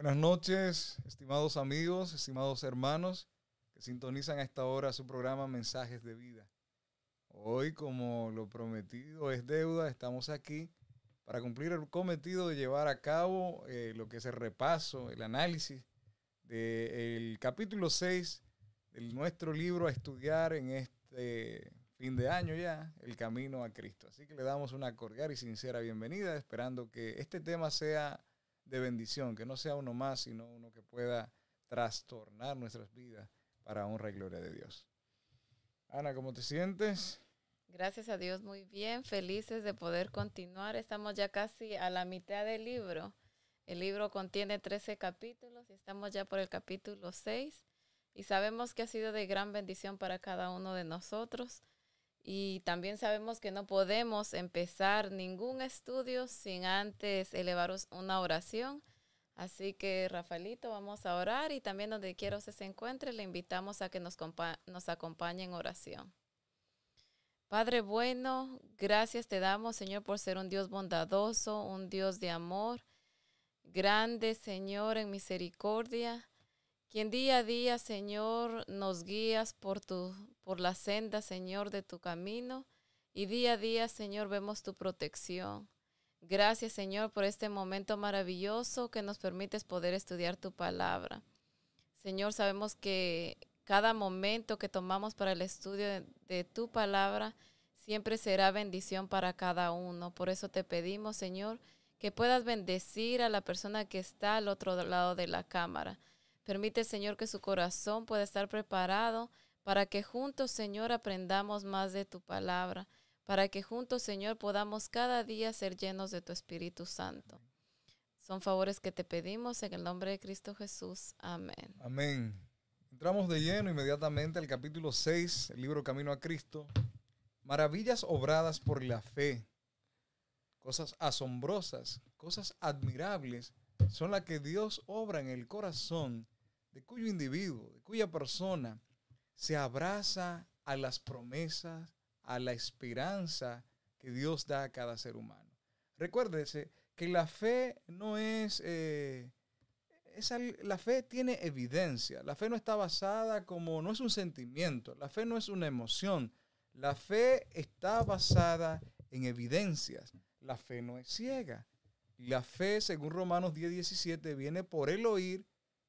Buenas noches, estimados amigos, estimados hermanos que sintonizan a esta hora su programa Mensajes de Vida. Hoy, como lo prometido es deuda, estamos aquí para cumplir el cometido de llevar a cabo lo que es el repaso, el análisis del capítulo 6 de nuestro libro a estudiar en este fin de año ya, El Camino a Cristo. Así que le damos una cordial y sincera bienvenida, esperando que este tema sea de bendición, que no sea uno más, sino uno que pueda trastornar nuestras vidas para honra y gloria de Dios. Ana, ¿cómo te sientes? Gracias a Dios, muy bien, felices de poder continuar. Estamos ya casi a la mitad del libro. El libro contiene 13 capítulos y estamos ya por el capítulo 6. Y sabemos que ha sido de gran bendición para cada uno de nosotros. Y también sabemos que no podemos empezar ningún estudio sin antes elevaros una oración. Así que, Rafaelito, vamos a orar y también donde quiera usted se encuentre, le invitamos a que nos acompañe en oración. Padre bueno, gracias te damos, Señor, por ser un Dios bondadoso, un Dios de amor, grande, Señor, en misericordia, quien día a día, Señor, nos guías por la senda, Señor, de tu camino, y día a día, Señor, vemos tu protección. Gracias, Señor, por este momento maravilloso que nos permites poder estudiar tu palabra. Señor, sabemos que cada momento que tomamos para el estudio de tu palabra siempre será bendición para cada uno. Por eso te pedimos, Señor, que puedas bendecir a la persona que está al otro lado de la cámara. Permite, Señor, que su corazón pueda estar preparado para que juntos, Señor, aprendamos más de tu palabra, para que juntos, Señor, podamos cada día ser llenos de tu Espíritu Santo. Son favores que te pedimos en el nombre de Cristo Jesús. Amén. Amén. Entramos de lleno inmediatamente al capítulo 6, el libro Camino a Cristo. Maravillas obradas por la fe, cosas asombrosas, cosas admirables, son las que Dios obra en el corazón de cuyo individuo, de cuya persona se abraza a las promesas, a la esperanza que Dios da a cada ser humano. Recuérdese que la fe no es... la fe tiene evidencia. La fe no está basada no es un sentimiento. La fe no es una emoción. La fe está basada en evidencias. La fe no es ciega. La fe, según Romanos 10:17, viene por el oír,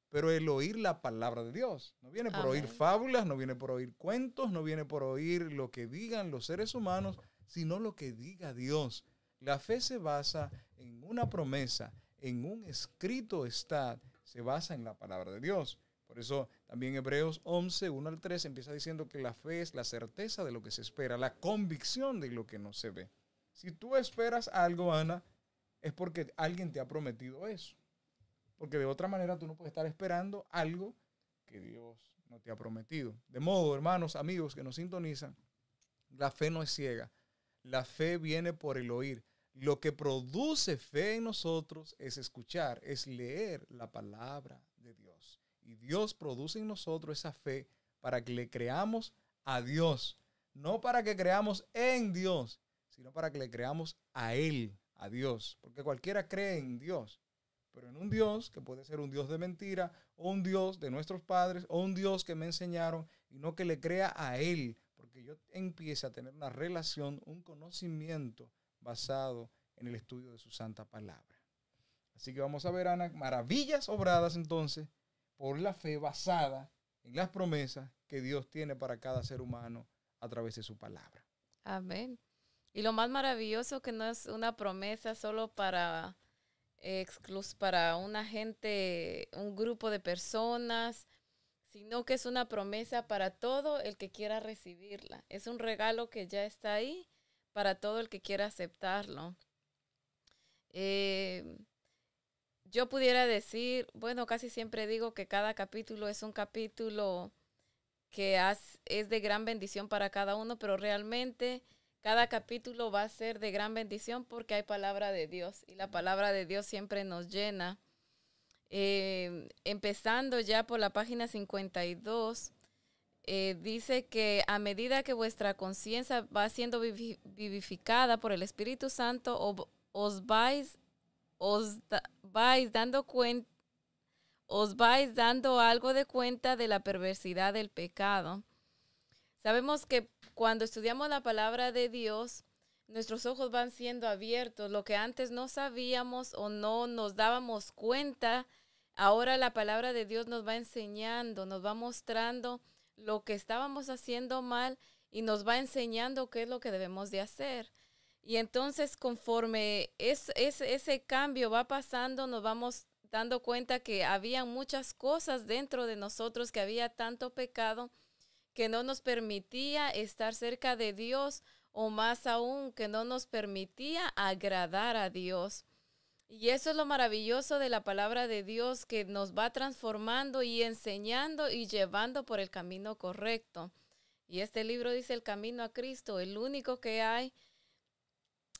pero el oír la palabra de Dios. No viene por oír fábulas, no viene por oír cuentos, no viene por oír lo que digan los seres humanos, sino lo que diga Dios. La fe se basa en una promesa, en un escrito está, se basa en la palabra de Dios. Por eso también Hebreos 11, 1 al 3 empieza diciendo que la fe es la certeza de lo que se espera, la convicción de lo que no se ve. Si tú esperas algo, Ana, es porque alguien te ha prometido eso. Porque de otra manera tú no puedes estar esperando algo que Dios no te ha prometido. De modo, hermanos, amigos que nos sintonizan, la fe no es ciega. La fe viene por el oír. Lo que produce fe en nosotros es escuchar, es leer la palabra de Dios. Y Dios produce en nosotros esa fe para que le creamos a Dios. No para que creamos en Dios, sino para que le creamos a Él, a Dios. Porque cualquiera cree en Dios, pero en un Dios que puede ser un Dios de mentira, o un Dios de nuestros padres, o un Dios que me enseñaron, y no que le crea a Él, porque yo empiece a tener una relación, un conocimiento basado en el estudio de su santa palabra. Así que vamos a ver, Ana, maravillas obradas entonces por la fe basada en las promesas que Dios tiene para cada ser humano a través de su palabra. Amén. Y lo más maravilloso que no es una promesa solo para una gente, un grupo de personas, sino que es una promesa para todo el que quiera recibirla. Es un regalo que ya está ahí para todo el que quiera aceptarlo. Yo pudiera decir, bueno, casi siempre digo que cada capítulo es un capítulo que es de gran bendición para cada uno, pero realmente cada capítulo va a ser de gran bendición porque hay palabra de Dios y la palabra de Dios siempre nos llena. Empezando ya por la página 52, dice que a medida que vuestra conciencia va siendo vivificada por el Espíritu Santo, os vais dando cuenta os vais dando algo de cuenta de la perversidad del pecado. Sabemos que cuando estudiamos la palabra de Dios, nuestros ojos van siendo abiertos. Lo que antes no sabíamos o no nos dábamos cuenta, ahora la palabra de Dios nos va enseñando, nos va mostrando lo que estábamos haciendo mal y nos va enseñando qué es lo que debemos de hacer. Y entonces conforme ese cambio va pasando, nos vamos dando cuenta que había muchas cosas dentro de nosotros, que había tanto pecado que no nos permitía estar cerca de Dios, o más aún, que no nos permitía agradar a Dios. Y eso es lo maravilloso de la palabra de Dios, que nos va transformando y enseñando y llevando por el camino correcto. Y este libro dice el camino a Cristo, el único que hay.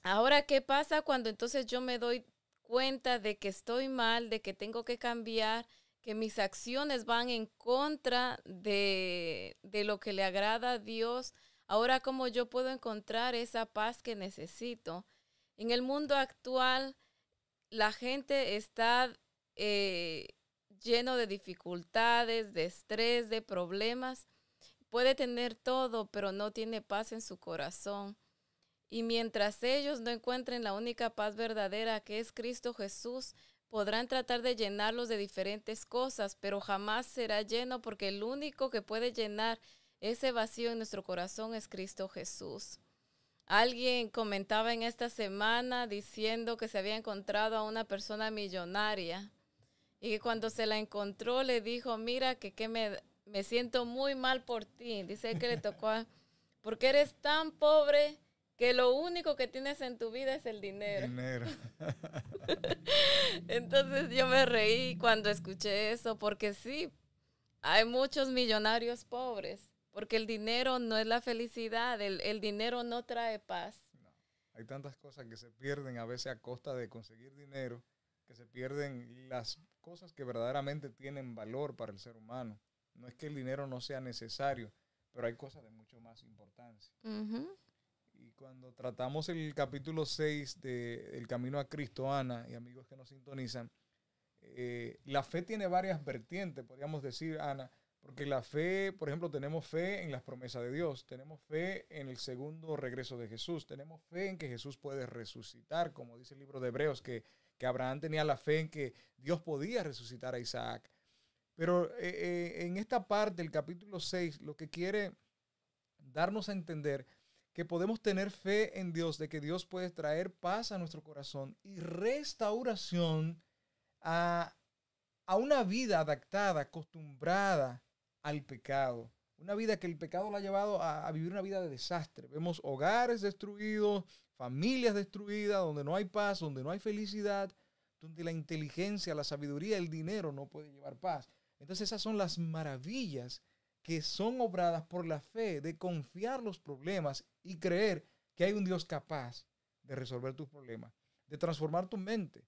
Ahora, ¿qué pasa cuando entonces yo me doy cuenta de que estoy mal, de que tengo que cambiar, que mis acciones van en contra de lo que le agrada a Dios? Ahora, ¿cómo yo puedo encontrar esa paz que necesito? En el mundo actual, la gente está lleno de dificultades, de estrés, de problemas. Puede tener todo, pero no tiene paz en su corazón. Y mientras ellos no encuentren la única paz verdadera, que es Cristo Jesús, podrán tratar de llenarlos de diferentes cosas, pero jamás será lleno, porque el único que puede llenar ese vacío en nuestro corazón es Cristo Jesús. Alguien comentaba en esta semana diciendo que se había encontrado a una persona millonaria y que cuando se la encontró le dijo, mira que me siento muy mal por ti. Dice que le tocó porque eres tan pobre que lo único que tienes en tu vida es el dinero. Entonces yo me reí cuando escuché eso, porque sí, hay muchos millonarios pobres, porque el dinero no es la felicidad, el dinero no trae paz. No, hay tantas cosas que se pierden a veces a costa de conseguir dinero, que se pierden las cosas que verdaderamente tienen valor para el ser humano. No es que el dinero no sea necesario, pero hay cosas de mucho más importancia. Uh-huh. Y cuando tratamos el capítulo 6 de El Camino a Cristo, Ana y amigos que nos sintonizan, la fe tiene varias vertientes, podríamos decir, Ana, porque la fe, por ejemplo, tenemos fe en las promesas de Dios, tenemos fe en el segundo regreso de Jesús, tenemos fe en que Jesús puede resucitar, como dice el libro de Hebreos, que Abraham tenía la fe en que Dios podía resucitar a Isaac. Pero en esta parte, el capítulo 6, lo que quiere darnos a entender que podemos tener fe en Dios, de que Dios puede traer paz a nuestro corazón y restauración a una vida adaptada, acostumbrada al pecado. Una vida que el pecado la ha llevado a vivir una vida de desastre. Vemos hogares destruidos, familias destruidas, donde no hay paz, donde no hay felicidad, donde la inteligencia, la sabiduría, el dinero no puede llevar paz. Entonces esas son las maravillas que son obradas por la fe, de confiar los problemas y creer que hay un Dios capaz de resolver tus problemas, de transformar tu mente.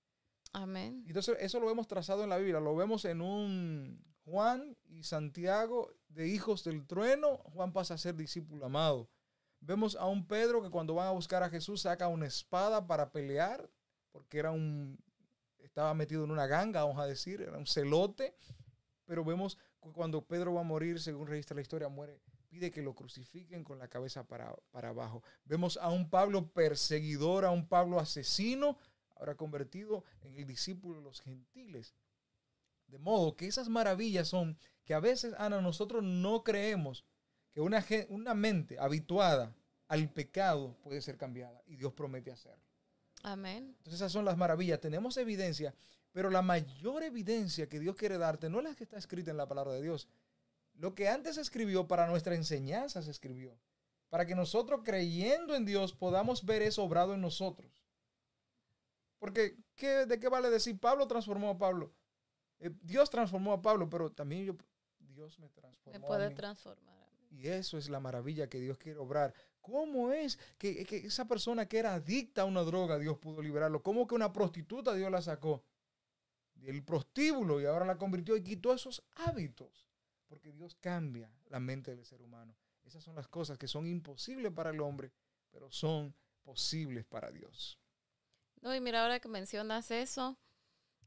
Amén. Entonces eso lo vemos trazado en la Biblia, lo vemos en un Juan y Santiago de hijos del trueno. Juan pasa a ser discípulo amado. Vemos a un Pedro que cuando van a buscar a Jesús saca una espada para pelear, porque estaba metido en una ganga, vamos a decir, era un celote. Pero vemos que cuando Pedro va a morir, según registra la historia, muere, pide que lo crucifiquen con la cabeza para abajo. Vemos a un Pablo perseguidor, a un Pablo asesino, ahora convertido en el discípulo de los gentiles. De modo que esas maravillas son que a veces, Ana, nosotros no creemos que una mente habituada al pecado puede ser cambiada, y Dios promete hacerlo. Amén. Entonces esas son las maravillas. Tenemos evidencia, pero la mayor evidencia que Dios quiere darte no es la que está escrita en la palabra de Dios. Lo que antes se escribió para nuestra enseñanza se escribió, para que nosotros, creyendo en Dios, podamos ver eso obrado en nosotros. Porque ¿de qué vale decir Pablo transformó a Pablo? Dios transformó a Pablo, pero también Dios me transformó. Me puede transformar a mí. Y eso es la maravilla que Dios quiere obrar. ¿Cómo es que esa persona que era adicta a una droga, Dios pudo liberarlo? ¿Cómo que una prostituta Dios la sacó del prostíbulo y ahora la convirtió y quitó esos hábitos? Porque Dios cambia la mente del ser humano. Esas son las cosas que son imposibles para el hombre, pero son posibles para Dios. No, y mira, ahora que mencionas eso,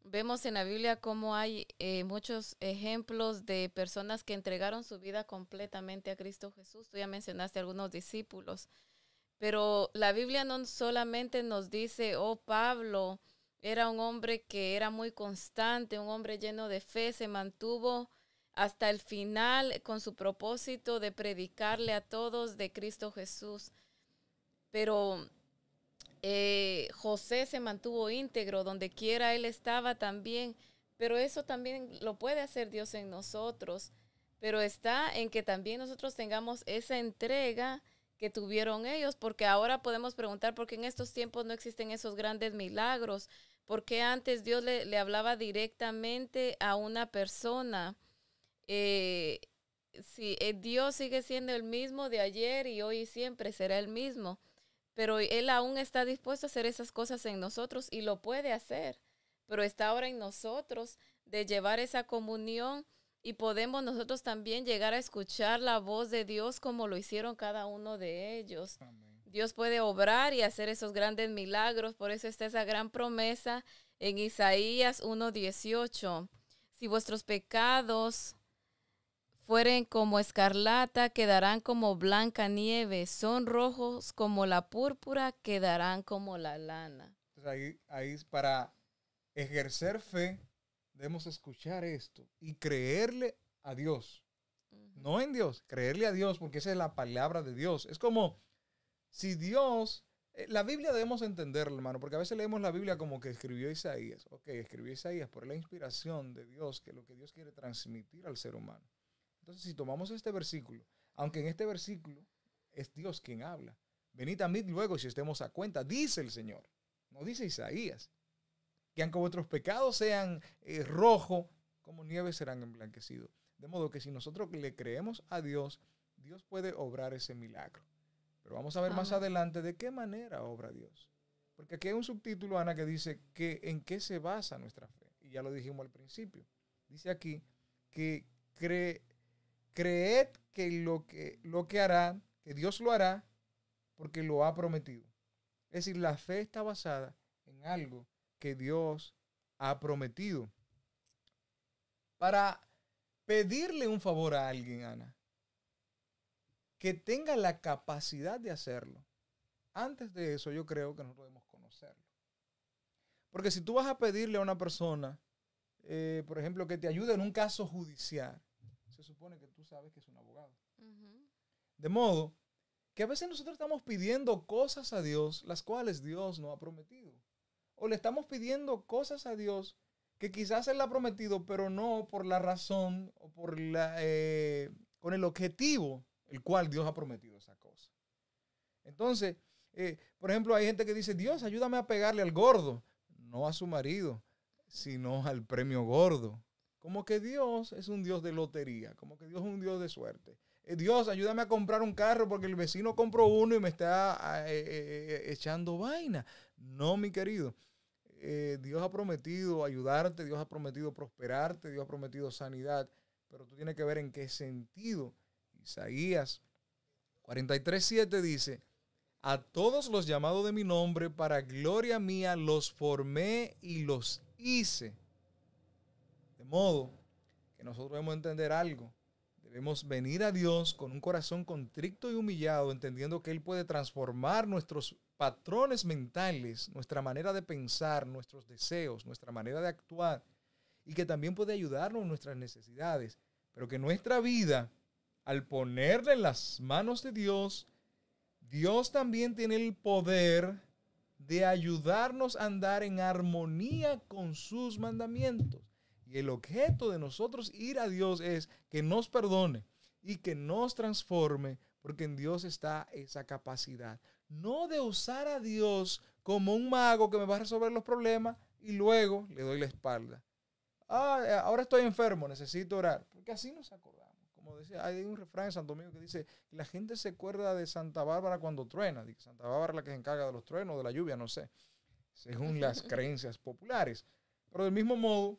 vemos en la Biblia cómo hay muchos ejemplos de personas que entregaron su vida completamente a Cristo Jesús. Tú ya mencionaste algunos discípulos, pero la Biblia no solamente nos dice, oh, Pablo era un hombre que era muy constante, un hombre lleno de fe, se mantuvo hasta el final con su propósito de predicarle a todos de Cristo Jesús. Pero José se mantuvo íntegro, donde quiera él estaba también, pero eso también lo puede hacer Dios en nosotros, pero está en que también nosotros tengamos esa entrega que tuvieron ellos, porque ahora podemos preguntar por qué en estos tiempos no existen esos grandes milagros, porque antes Dios le hablaba directamente a una persona. Sí, Dios sigue siendo el mismo de ayer y hoy y siempre será el mismo, pero Él aún está dispuesto a hacer esas cosas en nosotros y lo puede hacer, pero está ahora en nosotros de llevar esa comunión y podemos nosotros también llegar a escuchar la voz de Dios como lo hicieron cada uno de ellos. Amén. Dios puede obrar y hacer esos grandes milagros, por eso está esa gran promesa en Isaías 1:18. Si vuestros pecados fueren como escarlata, quedarán como blanca nieve, son rojos como la púrpura, quedarán como la lana. Entonces ahí para ejercer fe, debemos escuchar esto y creerle a Dios. No en Dios, creerle a Dios, porque esa es la palabra de Dios. Es como si Dios, la Biblia debemos entenderla, hermano, porque a veces leemos la Biblia como que escribió Isaías. Ok, escribió Isaías por la inspiración de Dios, que es lo que Dios quiere transmitir al ser humano. Entonces, si tomamos este versículo, aunque en este versículo es Dios quien habla, venid a mí luego si estemos a cuenta, dice el Señor, no dice Isaías, que aunque vuestros pecados sean rojos, como nieve serán emblanquecidos. De modo que si nosotros le creemos a Dios, Dios puede obrar ese milagro. Pero vamos a ver más adelante de qué manera obra Dios. Porque aquí hay un subtítulo, Ana, que dice que en qué se basa nuestra fe. Y ya lo dijimos al principio. Dice aquí que creed que lo que hará, que Dios lo hará, porque lo ha prometido. Es decir, la fe está basada en algo que Dios ha prometido. Para pedirle un favor a alguien, Ana, que tenga la capacidad de hacerlo, antes de eso yo creo que nosotros debemos conocerlo. Porque si tú vas a pedirle a una persona, por ejemplo, que te ayude en un caso judicial, se supone que tú sabes que es un abogado. De modo que a veces nosotros estamos pidiendo cosas a Dios, las cuales Dios no ha prometido. O le estamos pidiendo cosas a Dios que quizás Él ha prometido, pero no por la razón o por con el objetivo el cual Dios ha prometido esa cosa. Entonces, por ejemplo, hay gente que dice, Dios, ayúdame a pegarle al gordo. No a su marido, sino al premio gordo. Como que Dios es un Dios de lotería, como que Dios es un Dios de suerte. Dios, ayúdame a comprar un carro porque el vecino compró uno y me está echando vaina. No, mi querido. Dios ha prometido ayudarte, Dios ha prometido prosperarte, Dios ha prometido sanidad, pero tú tienes que ver en qué sentido. Isaías 43:7 dice, a todos los llamados de mi nombre, para gloria mía, los formé y los hice. De modo que nosotros debemos entender algo. Debemos venir a Dios con un corazón contrito y humillado, entendiendo que Él puede transformar nuestros patrones mentales, nuestra manera de pensar, nuestros deseos, nuestra manera de actuar, y que también puede ayudarnos en nuestras necesidades, pero que nuestra vida, al ponerla en las manos de Dios, Dios también tiene el poder de ayudarnos a andar en armonía con sus mandamientos. Y el objeto de nosotros ir a Dios es que nos perdone y que nos transforme, porque en Dios está esa capacidad. No de usar a Dios como un mago que me va a resolver los problemas y luego le doy la espalda. Ahora estoy enfermo, necesito orar. Porque así nos acordamos. Como decía, hay un refrán en Santo Domingo que dice, la gente se acuerda de Santa Bárbara cuando truena. Santa Bárbara es la que se encarga de los truenos, de la lluvia, no sé, según las creencias populares. Pero del mismo modo,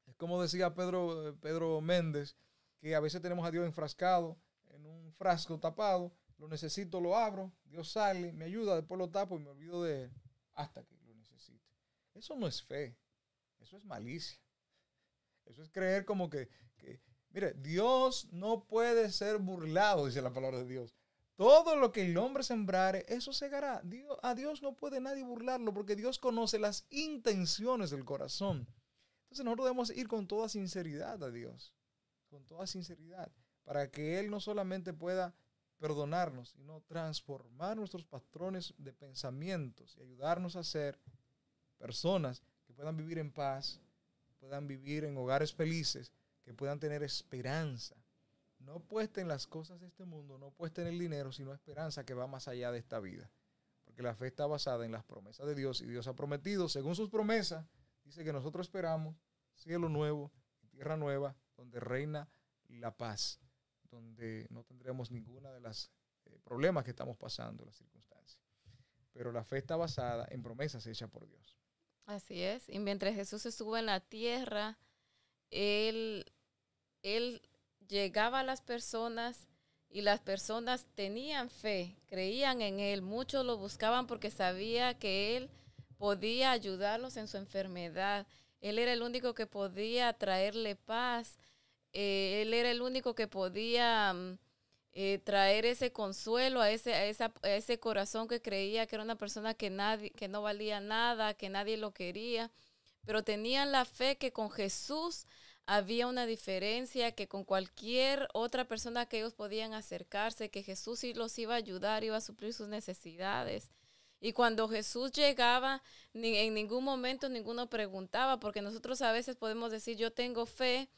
es como decía Pedro Méndez, que a veces tenemos a Dios enfrascado en un frasco tapado, lo necesito, lo abro, Dios sale, me ayuda, después lo tapo y me olvido de él hasta que lo necesite. Eso no es fe. Eso es malicia. Eso es creer como mire, Dios no puede ser burlado, dice la palabra de Dios. Todo lo que el hombre sembrare, eso segará. A Dios no puede nadie burlarlo porque Dios conoce las intenciones del corazón. Entonces nosotros debemos ir con toda sinceridad a Dios, con toda sinceridad, para que Él no solamente pueda perdonarnos, sino transformar nuestros patrones de pensamientos y ayudarnos a ser personas que puedan vivir en paz, puedan vivir en hogares felices, que puedan tener esperanza. No puesta en las cosas de este mundo, no puesta en el dinero, sino esperanza que va más allá de esta vida. Porque la fe está basada en las promesas de Dios y Dios ha prometido, según sus promesas, dice que nosotros esperamos cielo nuevo y tierra nueva, donde reina la paz, donde no tendremos ninguna de las problemas que estamos pasando, las circunstancias. Pero la fe está basada en promesas hechas por Dios. Así es. Y mientras Jesús estuvo en la tierra, Él llegaba a las personas y las personas tenían fe, creían en Él. Muchos lo buscaban porque sabía que Él podía ayudarlos en su enfermedad. Él era el único que podía traerle paz. Él era el único que podía traer ese consuelo a ese corazón que creía que era una persona que no valía nada, que nadie lo quería. Pero tenían la fe que con Jesús había una diferencia, que con cualquier otra persona que ellos podían acercarse, que Jesús sí los iba a ayudar, iba a suplir sus necesidades. Y cuando Jesús llegaba, en ningún momento ninguno preguntaba, porque nosotros a veces podemos decir, yo tengo fe,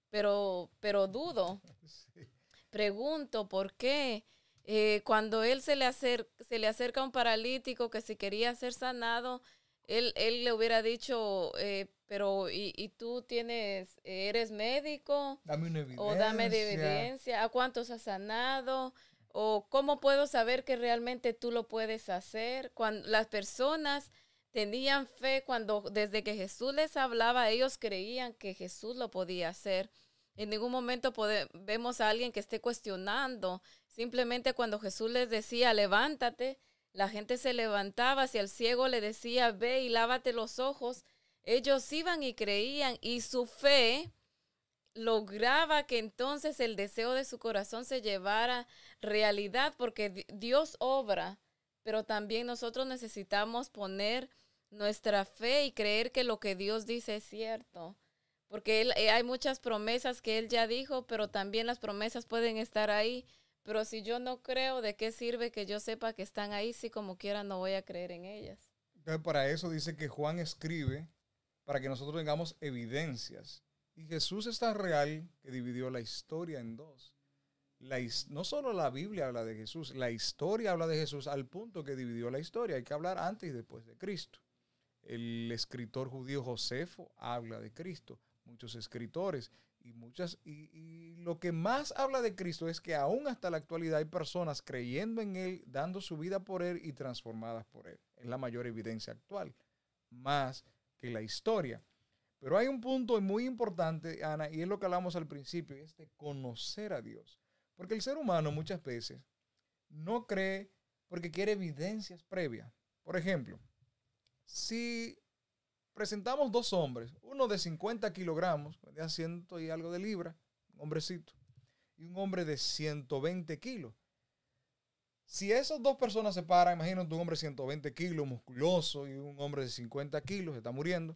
pero dudo. Sí. Pregunto, ¿por qué? Cuando él se le acerca a un paralítico que si quería ser sanado, él le hubiera dicho, pero ¿y tú eres médico? Dame una evidencia. O dame de evidencia. ¿A cuántos has sanado? O ¿cómo puedo saber que realmente tú lo puedes hacer? Cuando las personas tenían fe, desde que Jesús les hablaba, ellos creían que Jesús lo podía hacer. En ningún momento vemos a alguien que esté cuestionando. Simplemente cuando Jesús les decía, levántate, la gente se levantaba. Si al ciego le decía, ve y lávate los ojos, ellos iban y creían, y su fe lograba que entonces el deseo de su corazón se llevara realidad, porque Dios obra, pero también nosotros necesitamos poner nuestra fe y creer que lo que Dios dice es cierto, porque hay muchas promesas que Él ya dijo, pero también las promesas pueden estar ahí, pero si yo no creo, ¿de qué sirve que yo sepa que están ahí si como quiera no voy a creer en ellas? Entonces, para eso dice que Juan escribe para que nosotros tengamos evidencias. Y Jesús es tan real que dividió la historia en dos. No solo la Biblia habla de Jesús, la historia habla de Jesús al punto que dividió la historia. Hay que hablar antes y después de Cristo. El escritor judío Josefo habla de Cristo, muchos escritores y lo que más habla de Cristo es que aún hasta la actualidad hay personas creyendo en Él, dando su vida por Él y transformadas por Él. Es la mayor evidencia actual, más que la historia. Pero hay un punto muy importante, Ana, y es lo que hablamos al principio, y es de conocer a Dios. Porque el ser humano muchas veces no cree porque quiere evidencias previas. Por ejemplo, si presentamos dos hombres, uno de 50 kilogramos, de 100 y algo de libras, un hombrecito, y un hombre de 120 kilos. Si esas dos personas se paran, imagínate un hombre de 120 kilos, musculoso, y un hombre de 50 kilos, se está muriendo,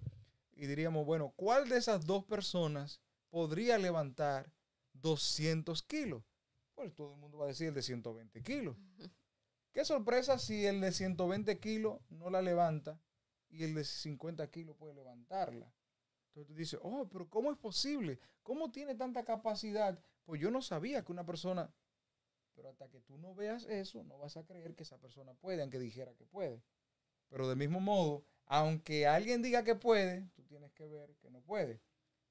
y diríamos, bueno, ¿cuál de esas dos personas podría levantar 200 kilos? Pues todo el mundo va a decir el de 120 kilos. Qué sorpresa si el de 120 kilos no la levanta y el de 50 kilos puede levantarla. Entonces tú dices, oh, pero ¿cómo es posible? ¿Cómo tiene tanta capacidad? Pues yo no sabía que una persona... Pero hasta que tú no veas eso, no vas a creer que esa persona puede, aunque dijera que puede. Pero del mismo modo, aunque alguien diga que puede, tú tienes que ver que no puede.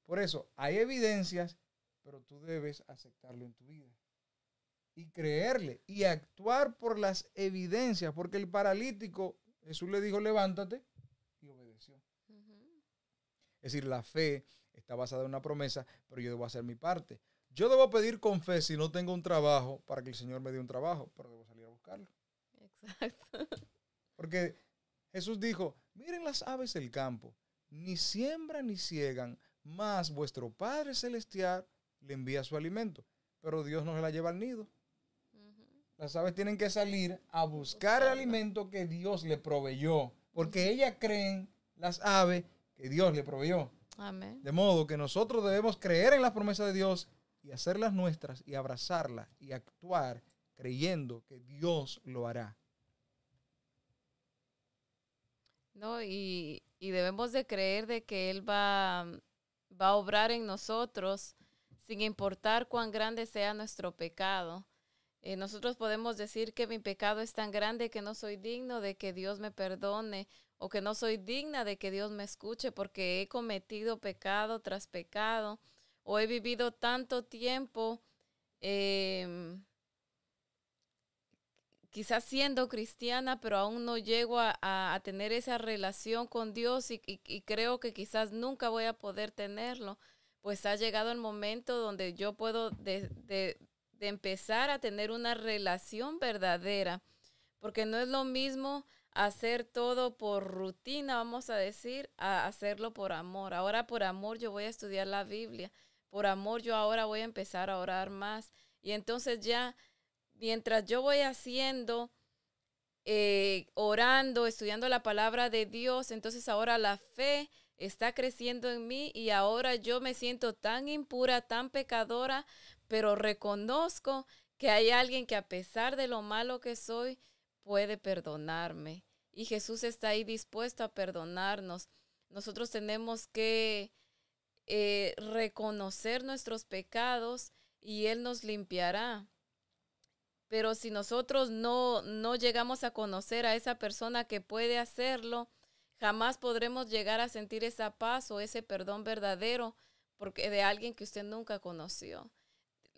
Por eso, hay evidencias, pero tú debes aceptarlo en tu vida. Y creerle y actuar por las evidencias, porque el paralítico, Jesús le dijo, levántate, y obedeció. Es decir, la fe está basada en una promesa, pero yo debo hacer mi parte. Yo debo pedir con fe si no tengo un trabajo para que el Señor me dé un trabajo, pero debo salir a buscarlo. Exacto. Porque Jesús dijo, miren las aves del campo, ni siembran ni ciegan, mas vuestro Padre Celestial le envía su alimento. Pero Dios no se la lleva al nido. Las aves tienen que salir a buscar el alimento que Dios le proveyó, porque ellas creen, las aves, que Dios le proveyó. Amén. De modo que nosotros debemos creer en las promesas de Dios y hacerlas nuestras y abrazarlas y actuar creyendo que Dios lo hará. No, y debemos de creer de que Él va a obrar en nosotros sin importar cuán grande sea nuestro pecado. Nosotros podemos decir que mi pecado es tan grande que no soy digno de que Dios me perdone, o que no soy digna de que Dios me escuche porque he cometido pecado tras pecado, o he vivido tanto tiempo quizás siendo cristiana, pero aún no llego a tener esa relación con Dios y creo que quizás nunca voy a poder tenerlo. Pues ha llegado el momento donde yo puedo de empezar a tener una relación verdadera, porque no es lo mismo hacer todo por rutina, vamos a decir, a hacerlo por amor. Ahora por amor yo voy a estudiar la Biblia, por amor yo ahora voy a empezar a orar más, y entonces ya mientras yo voy haciendo, orando, estudiando la palabra de Dios, entonces ahora la fe está creciendo en mí y ahora yo me siento tan impura, tan pecadora, pero reconozco que hay alguien que a pesar de lo malo que soy, puede perdonarme. Y Jesús está ahí dispuesto a perdonarnos. Nosotros tenemos que reconocer nuestros pecados y Él nos limpiará. Pero si nosotros no llegamos a conocer a esa persona que puede hacerlo, jamás podremos llegar a sentir esa paz o ese perdón verdadero porque de alguien que usted nunca conoció.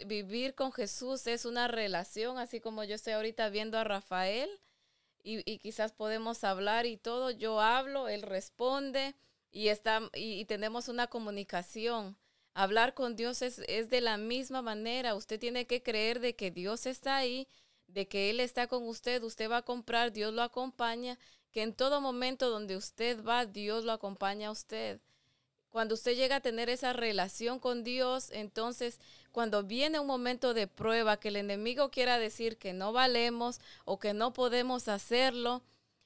Vivir con Jesús es una relación, así como yo estoy ahorita viendo a Rafael y quizás podemos hablar y todo. Yo hablo, él responde y tenemos una comunicación. Hablar con Dios es de la misma manera. Usted tiene que creer de que Dios está ahí, de que Él está con usted. Usted va a comprar, Dios lo acompaña, que en todo momento donde usted va, Dios lo acompaña a usted. Cuando usted llega a tener esa relación con Dios, entonces cuando viene un momento de prueba, que el enemigo quiera decir que no valemos o que no podemos hacerlo,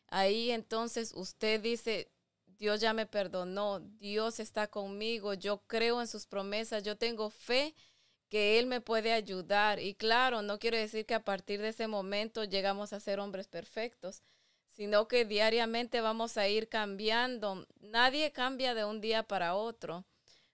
ahí entonces usted dice, Dios ya me perdonó, Dios está conmigo, yo creo en sus promesas, yo tengo fe que Él me puede ayudar. Y claro, no quiere decir que a partir de ese momento llegamos a ser hombres perfectos, sino que diariamente vamos a ir cambiando. Nadie cambia de un día para otro.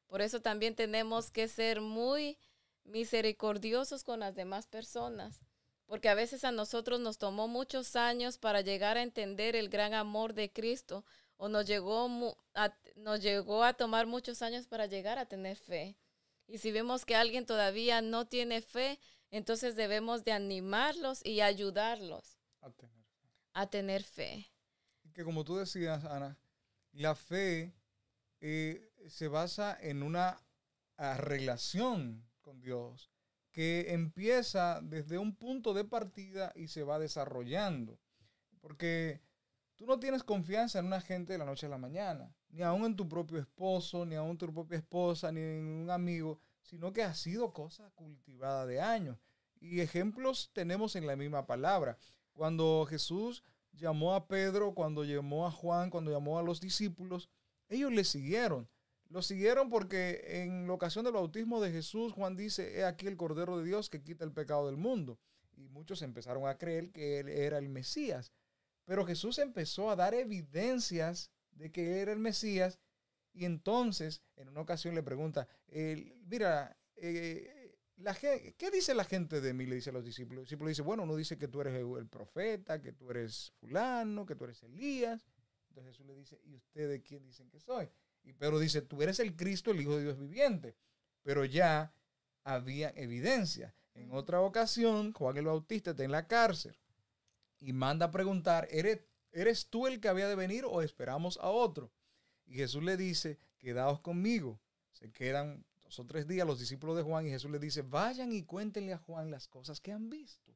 Por eso también tenemos que ser muy misericordiosos con las demás personas, porque a veces a nosotros nos tomó muchos años para llegar a entender el gran amor de Cristo, o nos llegó a tomar muchos años para llegar a tener fe. Y si vemos que alguien todavía no tiene fe, entonces debemos de animarlos y ayudarlos a tener fe. Que como tú decías, Ana, la fe se basa en una relación con Dios que empieza desde un punto de partida y se va desarrollando. Porque tú no tienes confianza en una gente de la noche a la mañana, ni aún en tu propio esposo, ni aún en tu propia esposa, ni en un amigo, sino que ha sido cosa cultivada de años. Y ejemplos tenemos en la misma palabra. Cuando Jesús llamó a Pedro, cuando llamó a Juan, cuando llamó a los discípulos, ellos le siguieron. Lo siguieron porque en la ocasión del bautismo de Jesús, Juan dice, he aquí el Cordero de Dios que quita el pecado del mundo. Y muchos empezaron a creer que él era el Mesías. Pero Jesús empezó a dar evidencias de que él era el Mesías. Y entonces, en una ocasión le pregunta, mira, ¿qué dice la gente de mí? Le dice a los discípulos. Los discípulos dicen, bueno, uno dice que tú eres el profeta, que tú eres fulano, que tú eres Elías. Entonces Jesús le dice, ¿y ustedes quién dicen que soy? Y Pedro dice, tú eres el Cristo, el Hijo de Dios viviente. Pero ya había evidencia. En otra ocasión, Juan el Bautista está en la cárcel y manda a preguntar, ¿eres tú el que había de venir o esperamos a otro? Y Jesús le dice, quedaos conmigo. Se quedan 2 o 3 días los discípulos de Juan y Jesús les dice, vayan y cuéntenle a Juan las cosas que han visto.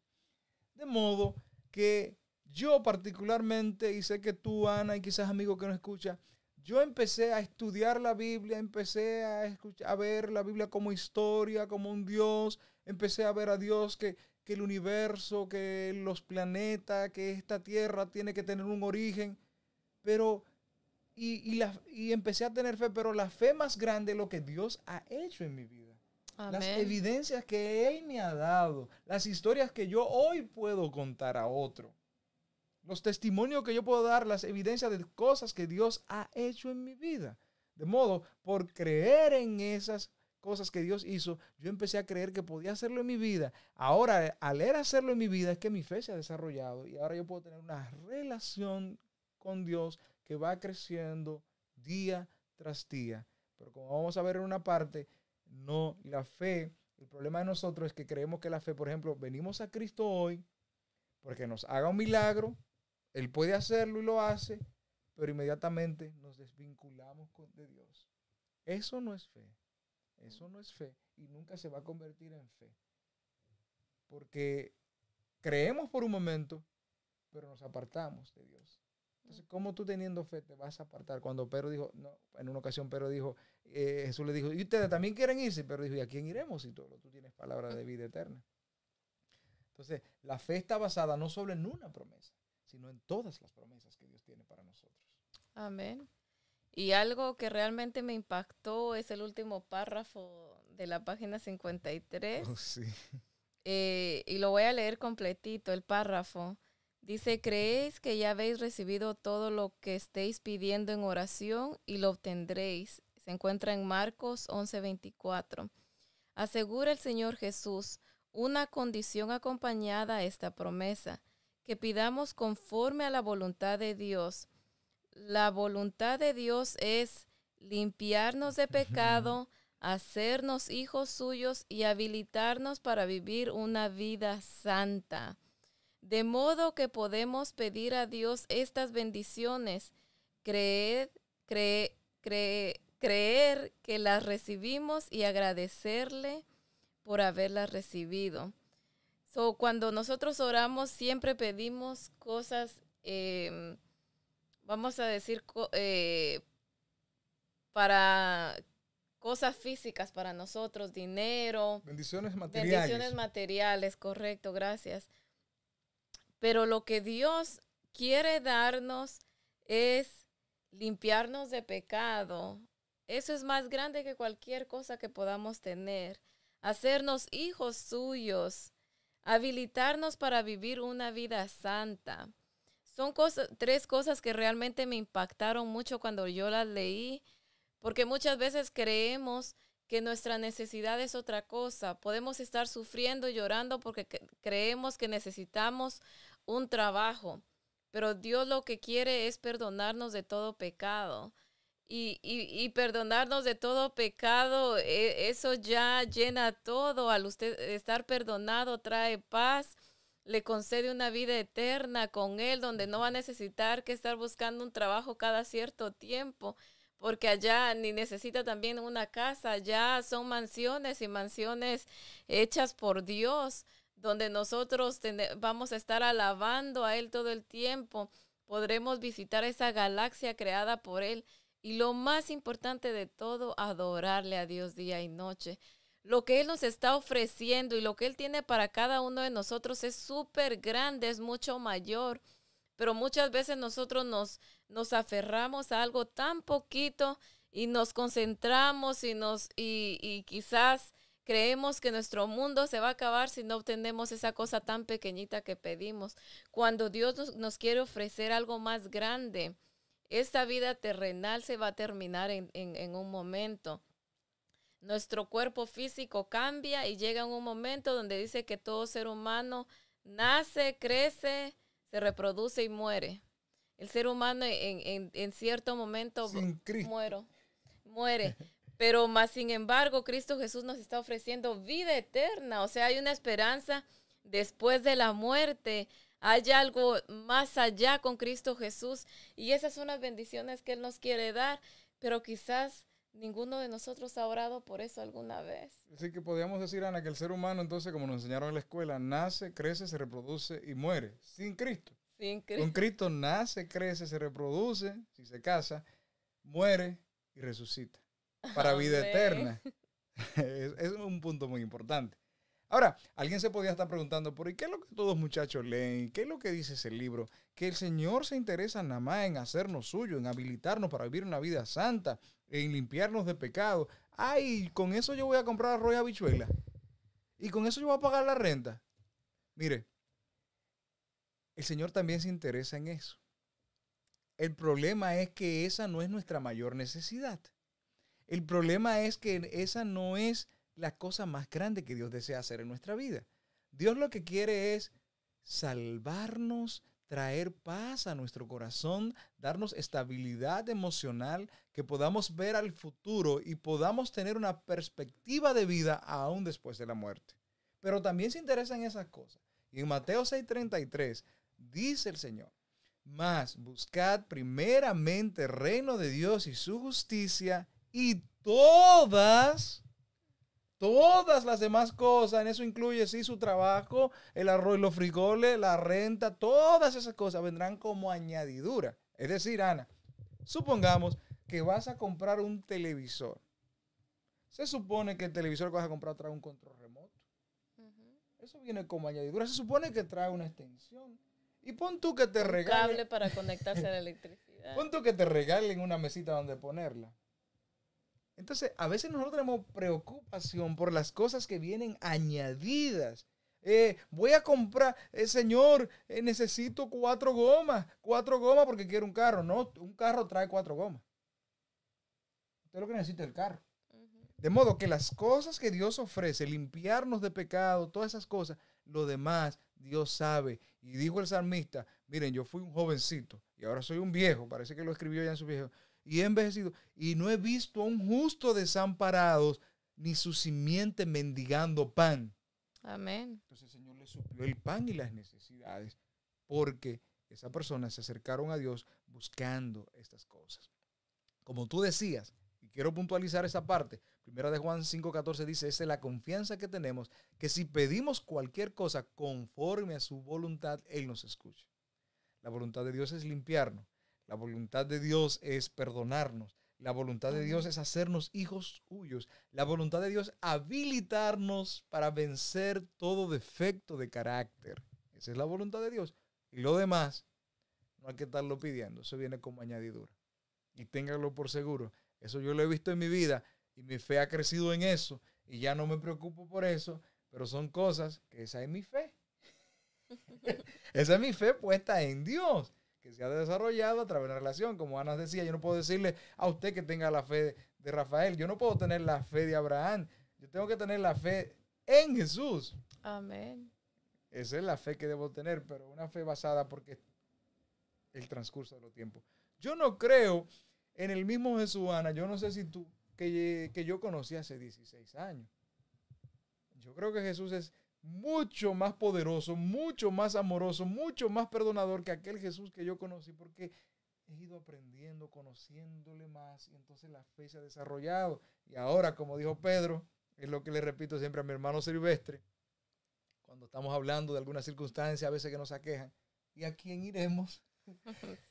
De modo que yo particularmente, y sé que tú, Ana, y quizás amigo que nos escucha, yo empecé a estudiar la Biblia, empecé a ver la Biblia como historia, como un Dios, empecé a ver a Dios que el universo, que los planetas, que esta tierra tiene que tener un origen, pero y empecé a tener fe, pero la fe más grande es lo que Dios ha hecho en mi vida. Amén. Las evidencias que Él me ha dado, las historias que yo hoy puedo contar a otro, los testimonios que yo puedo dar, las evidencias de cosas que Dios ha hecho en mi vida. De modo, por creer en esas cosas que Dios hizo, yo empecé a creer que podía hacerlo en mi vida. Ahora, al hacerlo en mi vida, es que mi fe se ha desarrollado y ahora yo puedo tener una relación con Dios que va creciendo día tras día. Pero como vamos a ver en una parte, no, la fe, el problema de nosotros es que creemos que la fe, por ejemplo, venimos a Cristo hoy porque nos haga un milagro, Él puede hacerlo y lo hace, pero inmediatamente nos desvinculamos de Dios. Eso no es fe. Eso no es fe y nunca se va a convertir en fe. Porque creemos por un momento, pero nos apartamos de Dios. Entonces, ¿cómo tú teniendo fe te vas a apartar? Cuando Pedro dijo, no, en una ocasión Pedro dijo, Jesús le dijo, ¿y ustedes también quieren irse? Pedro dijo, ¿y a quién iremos si tú tienes palabra de vida eterna? Entonces, la fe está basada no solo en una promesa, sino en todas las promesas que Dios tiene para nosotros. Amén. Y algo que realmente me impactó es el último párrafo de la página 53. Oh, sí. Y lo voy a leer completito, el párrafo. Dice, ¿creéis que ya habéis recibido todo lo que estéis pidiendo en oración y lo obtendréis? Se encuentra en Marcos 11:24. Asegura el Señor Jesús una condición acompañada a esta promesa, que pidamos conforme a la voluntad de Dios. La voluntad de Dios es limpiarnos de pecado, hacernos hijos suyos y habilitarnos para vivir una vida santa. De modo que podemos pedir a Dios estas bendiciones, creer que las recibimos y agradecerle por haberlas recibido. Cuando nosotros oramos, siempre pedimos cosas, vamos a decir, para cosas físicas para nosotros, dinero. Bendiciones materiales. Bendiciones materiales, correcto, gracias. Pero lo que Dios quiere darnos es limpiarnos de pecado. Eso es más grande que cualquier cosa que podamos tener. Hacernos hijos suyos. Habilitarnos para vivir una vida santa. Son tres cosas que realmente me impactaron mucho cuando yo las leí. Porque muchas veces creemos que nuestra necesidad es otra cosa. Podemos estar sufriendo y llorando porque creemos que necesitamos un trabajo, pero Dios lo que quiere es perdonarnos de todo pecado. Y perdonarnos de todo pecado, eso ya llena todo. Al usted estar perdonado trae paz, le concede una vida eterna con Él, donde no va a necesitar que estar buscando un trabajo cada cierto tiempo, porque allá ni necesita también una casa, ya son mansiones y mansiones hechas por Dios, donde nosotros vamos a estar alabando a Él todo el tiempo. Podremos visitar esa galaxia creada por Él. Y lo más importante de todo, adorarle a Dios día y noche. Lo que Él nos está ofreciendo y lo que Él tiene para cada uno de nosotros es súper grande, es mucho mayor. Pero muchas veces nosotros nos aferramos a algo tan poquito y nos concentramos y quizás creemos que nuestro mundo se va a acabar si no obtenemos esa cosa tan pequeñita que pedimos. Cuando Dios nos quiere ofrecer algo más grande, esta vida terrenal se va a terminar en un momento. Nuestro cuerpo físico cambia y llega un momento donde dice que todo ser humano nace, crece, se reproduce y muere. El ser humano en cierto momento muere. Pero más sin embargo, Cristo Jesús nos está ofreciendo vida eterna. O sea, hay una esperanza después de la muerte. Hay algo más allá con Cristo Jesús. Y esas son las bendiciones que Él nos quiere dar. Pero quizás ninguno de nosotros ha orado por eso alguna vez. Así que podríamos decir, Ana, que el ser humano, entonces, como nos enseñaron en la escuela, nace, crece, se reproduce y muere. Sin Cristo. Sin Cristo. Con Cristo nace, crece, se reproduce, si se casa, muere y resucita para vida Amén. eterna. Es un punto muy importante. Ahora, alguien se podía estar preguntando, ¿por qué es lo que todos los muchachos leen? ¿Qué es lo que dice ese libro? Que el Señor se interesa nada más en hacernos suyo, en habilitarnos para vivir una vida santa, en limpiarnos de pecado. Ay, con eso yo voy a comprar arroz y habichuela. Y con eso yo voy a pagar la renta. Mire, el Señor también se interesa en eso. El problema es que esa no es nuestra mayor necesidad. El problema es que esa no es la cosa más grande que Dios desea hacer en nuestra vida. Dios lo que quiere es salvarnos, traer paz a nuestro corazón, darnos estabilidad emocional, que podamos ver al futuro y podamos tener una perspectiva de vida aún después de la muerte. Pero también se interesa en esas cosas. Y en Mateo 6:33 dice el Señor, mas buscad primeramente el reino de Dios y su justicia, y todas las demás cosas, en eso incluye sí su trabajo, el arroz y los frijoles, la renta, todas esas cosas vendrán como añadidura. Es decir, Ana, supongamos que vas a comprar un televisor. Se supone que el televisor que vas a comprar trae un control remoto. Eso viene como añadidura. Se supone que trae una extensión. Y pon tú que te regalen. Un cable para conectarse a la electricidad. Pon tú que te regalen una mesita donde ponerla. Entonces, a veces nosotros tenemos preocupación por las cosas que vienen añadidas. Voy a comprar, señor, necesito 4 gomas porque quiero un carro. No, un carro trae 4 gomas. Usted lo que necesita es el carro. De modo que las cosas que Dios ofrece, limpiarnos de pecado, todas esas cosas, lo demás Dios sabe. Y dijo el salmista, miren, yo fui un jovencito y ahora soy un viejo, parece que lo escribió ya en su viejo, y he envejecido, y no he visto a un justo desamparado, ni su simiente mendigando pan. Amén. Entonces el Señor le suplió el pan y las necesidades, porque esas personas se acercaron a Dios buscando estas cosas. Como tú decías, y quiero puntualizar esa parte, Primera de Juan 5:14 dice, esa es la confianza que tenemos, que si pedimos cualquier cosa conforme a su voluntad, Él nos escucha. La voluntad de Dios es limpiarnos. La voluntad de Dios es perdonarnos. La voluntad de Dios es hacernos hijos suyos. La voluntad de Dios es habilitarnos para vencer todo defecto de carácter. Esa es la voluntad de Dios. Y lo demás, no hay que estarlo pidiendo. Eso viene como añadidura. Y ténganlo por seguro. Eso yo lo he visto en mi vida y mi fe ha crecido en eso. Y ya no me preocupo por eso. Pero son cosas que esa es mi fe. Esa es mi fe puesta en Dios, que se ha desarrollado a través de la relación. Como Ana decía, yo no puedo decirle a usted que tenga la fe de Rafael. Yo no puedo tener la fe de Abraham. Yo tengo que tener la fe en Jesús. Amén. Esa es la fe que debo tener, pero una fe basada porque el transcurso de los tiempos. Yo no creo en el mismo Jesús, Ana. Yo no sé si tú, que yo conocí hace 16 años. Yo creo que Jesús es mucho más poderoso, mucho más amoroso, mucho más perdonador que aquel Jesús que yo conocí, porque he ido aprendiendo, conociéndole más, y entonces la fe se ha desarrollado. Y ahora, como dijo Pedro, es lo que le repito siempre a mi hermano Silvestre, cuando estamos hablando de alguna circunstancia a veces que nos aquejan, ¿y a quién iremos?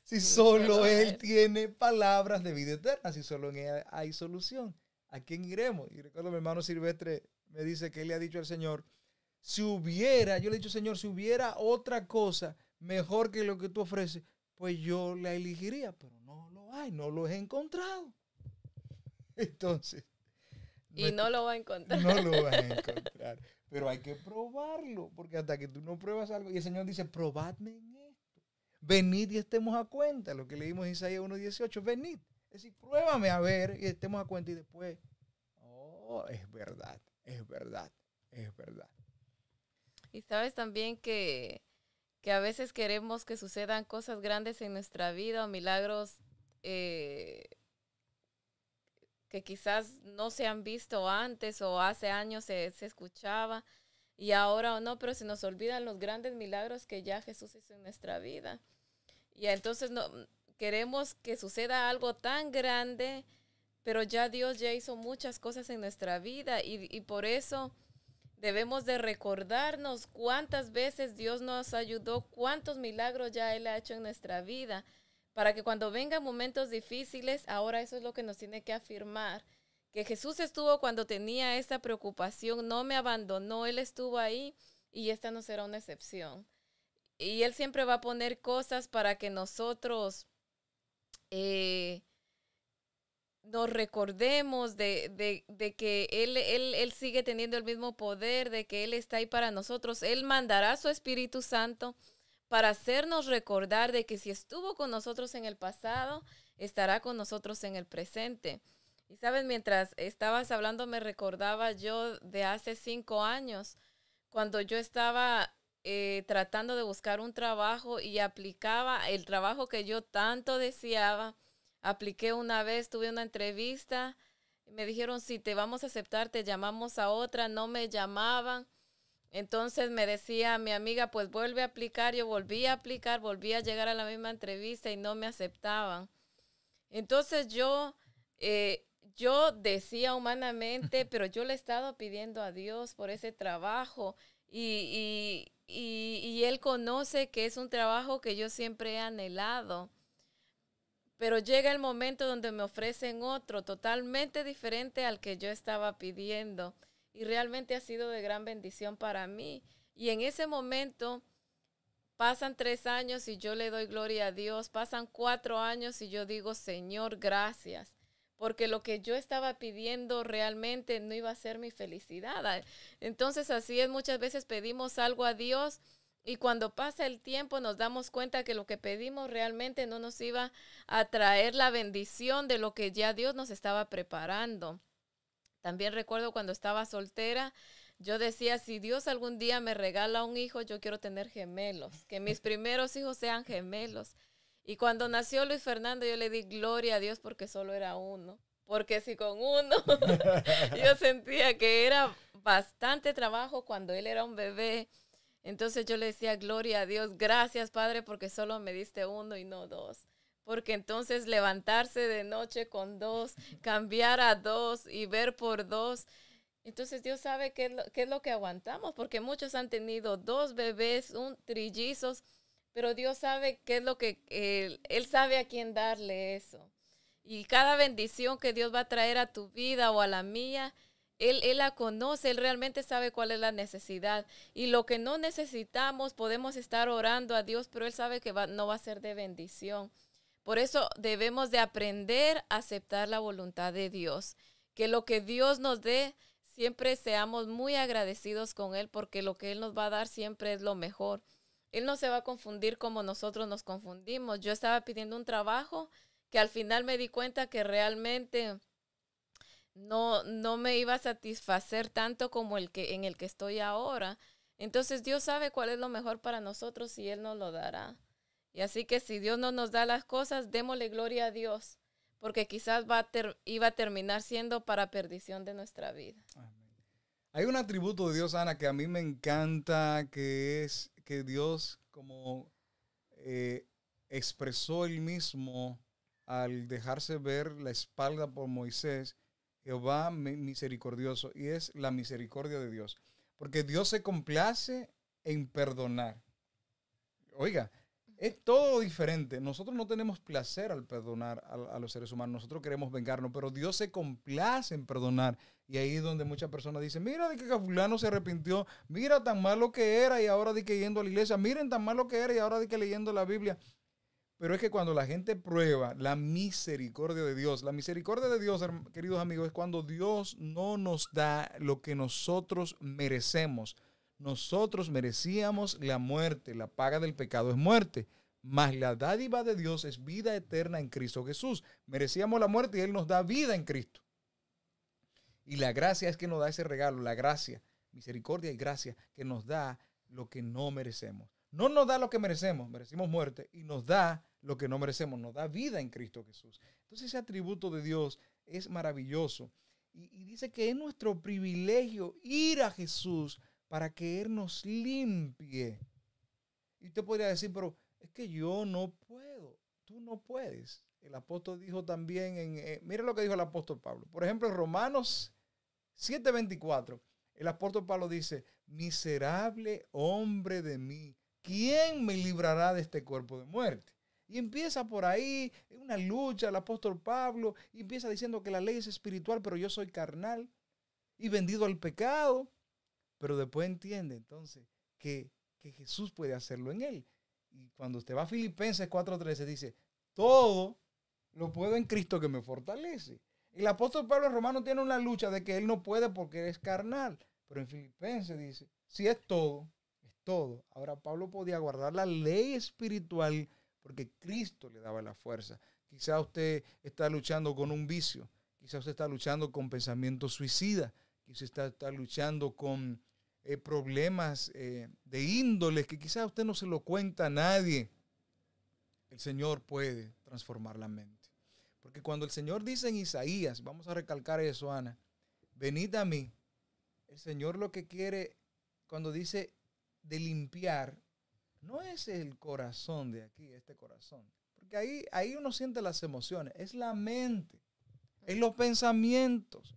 Si solo Él tiene palabras de vida eterna, si solo en Él hay solución, ¿a quién iremos? Y recuerdo mi hermano Silvestre me dice que él le ha dicho al Señor, yo le he dicho, Señor, si hubiera otra cosa mejor que lo que tú ofreces, pues yo la elegiría, pero no lo hay, no lo he encontrado. Entonces. No lo va a encontrar. No lo vas a encontrar, pero hay que probarlo, porque hasta que tú no pruebas algo, y el Señor dice, probadme en esto, venid y estemos a cuenta, lo que leímos en Isaías 1:18, venid, es decir, pruébame a ver y estemos a cuenta y después, es verdad, es verdad, es verdad. Y sabes también que a veces queremos que sucedan cosas grandes en nuestra vida o milagros que quizás no se han visto antes o hace años se escuchaba y ahora o no, pero se nos olvidan los grandes milagros que ya Jesús hizo en nuestra vida. Y entonces no, queremos que suceda algo tan grande, pero ya Dios ya hizo muchas cosas en nuestra vida y por eso debemos de recordarnos cuántas veces Dios nos ayudó, cuántos milagros ya Él ha hecho en nuestra vida, para que cuando vengan momentos difíciles, ahora eso es lo que nos tiene que afirmar, que Jesús estuvo cuando tenía esa preocupación, no me abandonó, Él estuvo ahí y esta no será una excepción. Y Él siempre va a poner cosas para que nosotros nos recordemos de que él sigue teniendo el mismo poder, de que Él está ahí para nosotros. Él mandará su Espíritu Santo para hacernos recordar de que si estuvo con nosotros en el pasado, estará con nosotros en el presente. Y sabes, mientras estabas hablando, me recordaba yo de hace 5 años, cuando yo estaba tratando de buscar un trabajo y aplicaba el trabajo que yo tanto deseaba. Apliqué una vez, tuve una entrevista, me dijeron, si te vamos a aceptar, te llamamos a otra, no me llamaban. Entonces me decía mi amiga, pues vuelve a aplicar. Yo volví a aplicar, volví a llegar a la misma entrevista y no me aceptaban. Entonces yo decía humanamente, pero yo le he estado pidiendo a Dios por ese trabajo y Él conoce que es un trabajo que yo siempre he anhelado. Pero llega el momento donde me ofrecen otro totalmente diferente al que yo estaba pidiendo. Y realmente ha sido de gran bendición para mí. Y en ese momento pasan 3 años y yo le doy gloria a Dios. Pasan 4 años y yo digo, Señor, gracias. Porque lo que yo estaba pidiendo realmente no iba a ser mi felicidad. Entonces así es, muchas veces pedimos algo a Dios y cuando pasa el tiempo nos damos cuenta que lo que pedimos realmente no nos iba a traer la bendición de lo que ya Dios nos estaba preparando. También recuerdo cuando estaba soltera, yo decía, si Dios algún día me regala un hijo, yo quiero tener gemelos, que mis primeros hijos sean gemelos. Y cuando nació Luis Fernando, yo le di gloria a Dios porque solo era uno. Porque si con uno yo sentía que era bastante trabajo cuando él era un bebé, entonces yo le decía, gloria a Dios, gracias Padre porque solo me diste uno y no 2. Porque entonces levantarse de noche con 2, cambiar a 2 y ver por 2. Entonces Dios sabe qué es lo que aguantamos, porque muchos han tenido 2 bebés, trillizos, pero Dios sabe qué es lo que Él sabe a quién darle eso. Y cada bendición que Dios va a traer a tu vida o a la mía, Él la conoce, Él realmente sabe cuál es la necesidad. Y lo que no necesitamos, podemos estar orando a Dios, pero Él sabe que no va a ser de bendición. Por eso debemos de aprender a aceptar la voluntad de Dios. Que lo que Dios nos dé, siempre seamos muy agradecidos con Él, porque lo que Él nos va a dar siempre es lo mejor. Él no se va a confundir como nosotros nos confundimos. Yo estaba pidiendo un trabajo que al final me di cuenta que realmente no me iba a satisfacer tanto como en el que estoy ahora. Entonces Dios sabe cuál es lo mejor para nosotros y Él nos lo dará. Y así que si Dios no nos da las cosas, démosle gloria a Dios, porque quizás iba a terminar siendo para perdición de nuestra vida. Amén. Hay un atributo de Dios, Ana, que a mí me encanta, que es que Dios como expresó él mismo al dejarse ver la espalda por Moisés, Jehová misericordioso, y es la misericordia de Dios. Porque Dios se complace en perdonar. Oiga, es todo diferente. Nosotros no tenemos placer al perdonar a los seres humanos. Nosotros queremos vengarnos, pero Dios se complace en perdonar. Y ahí es donde muchas personas dicen, mira de que fulano se arrepintió, mira tan malo que era y ahora de que yendo a la iglesia, miren tan malo que era y ahora de que leyendo la Biblia. Pero es que cuando la gente prueba la misericordia de Dios, la misericordia de Dios, queridos amigos, es cuando Dios no nos da lo que nosotros merecemos. Nosotros merecíamos la muerte, la paga del pecado es muerte, mas la dádiva de Dios es vida eterna en Cristo Jesús. Merecíamos la muerte y Él nos da vida en Cristo. Y la gracia es que nos da ese regalo, la gracia, misericordia y gracia, que nos da lo que no merecemos. No nos da lo que merecemos muerte, y nos da lo que no merecemos, nos da vida en Cristo Jesús. Entonces ese atributo de Dios es maravilloso. Y dice que es nuestro privilegio ir a Jesús para que Él nos limpie. Y usted podría decir, pero es que yo no puedo. Tú no puedes. El apóstol dijo también, mire lo que dijo el apóstol Pablo. Por ejemplo, en Romanos 7:24, el apóstol Pablo dice, miserable hombre de mí, ¿quién me librará de este cuerpo de muerte? Y empieza por ahí, una lucha, el apóstol Pablo, y empieza diciendo que la ley es espiritual, pero yo soy carnal y vendido al pecado. Pero después entiende entonces que Jesús puede hacerlo en él. Y cuando usted va a Filipenses 4:13 dice, todo lo puedo en Cristo que me fortalece. El apóstol Pablo en Romanos tiene una lucha de que él no puede porque es carnal. Pero en Filipenses dice, si es todo, es todo. Ahora Pablo podía guardar la ley espiritual porque Cristo le daba la fuerza. Quizá usted está luchando con un vicio. Quizá usted está luchando con pensamientos suicidas. Quizá está luchando con problemas de índoles que quizás usted no se lo cuenta a nadie. El Señor puede transformar la mente. Porque cuando el Señor dice en Isaías, vamos a recalcar eso, Ana, venid a mí, el Señor lo que quiere, cuando dice de limpiar, no es el corazón de aquí, este corazón. Porque ahí uno siente las emociones, es la mente, es los pensamientos.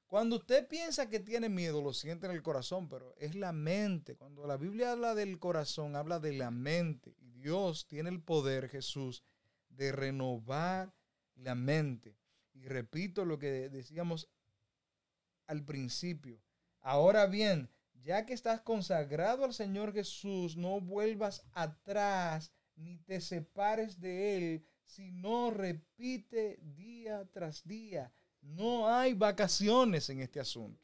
Cuando usted piensa que tiene miedo, lo siente en el corazón, pero es la mente. Cuando la Biblia habla del corazón, habla de la mente. Y Dios tiene el poder, Jesús, de renovar la mente. Y repito lo que decíamos al principio. Ahora bien, ya que estás consagrado al Señor Jesús, no vuelvas atrás ni te separes de Él, sino repite día tras día. No hay vacaciones en este asunto.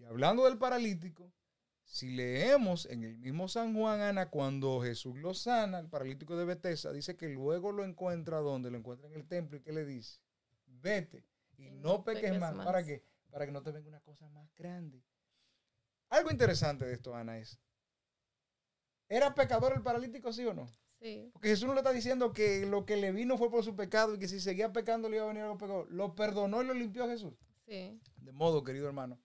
Y hablando del paralítico, si leemos en el mismo San Juan, Ana, cuando Jesús lo sana, el paralítico de Betesda, dice que luego lo encuentra donde lo encuentra en el templo y que le dice, vete y no peques más. ¿Para qué? Para que no te venga una cosa más grande. Algo interesante de esto, Ana, es, ¿era pecador el paralítico, sí o no? Sí. Porque Jesús no le está diciendo que lo que le vino fue por su pecado y que si seguía pecando le iba a venir algo peor. Lo perdonó y lo limpió Jesús. Sí. De modo, querido hermano,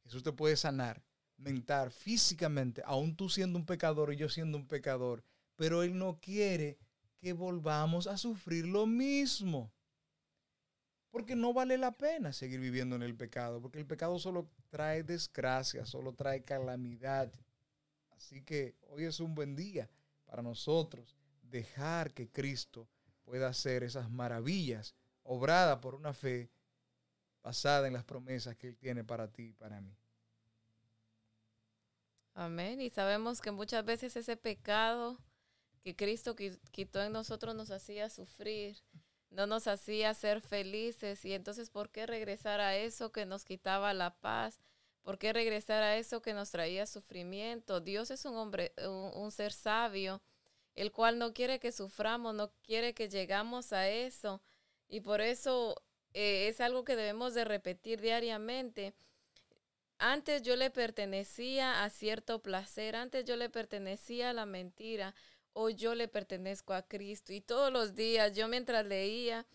Jesús te puede sanar, mental, físicamente, aún tú siendo un pecador y yo siendo un pecador. Pero Él no quiere que volvamos a sufrir lo mismo. Porque no vale la pena seguir viviendo en el pecado. Porque el pecado solo trae desgracia, solo trae calamidad. Así que hoy es un buen día para nosotros dejar que Cristo pueda hacer esas maravillas, obrada por una fe basada en las promesas que Él tiene para ti y para mí. Amén. Y sabemos que muchas veces ese pecado que Cristo quitó en nosotros nos hacía sufrir, no nos hacía ser felices. Y entonces, ¿por qué regresar a eso que nos quitaba la paz? ¿Por qué regresar a eso que nos traía sufrimiento? Dios es un hombre, un ser sabio, el cual no quiere que suframos, no quiere que llegamos a eso. Y por eso es algo que debemos de repetir diariamente. Antes yo le pertenecía a cierto placer, antes yo le pertenecía a la mentira, hoy yo le pertenezco a Cristo. Y todos los días yo mientras leía,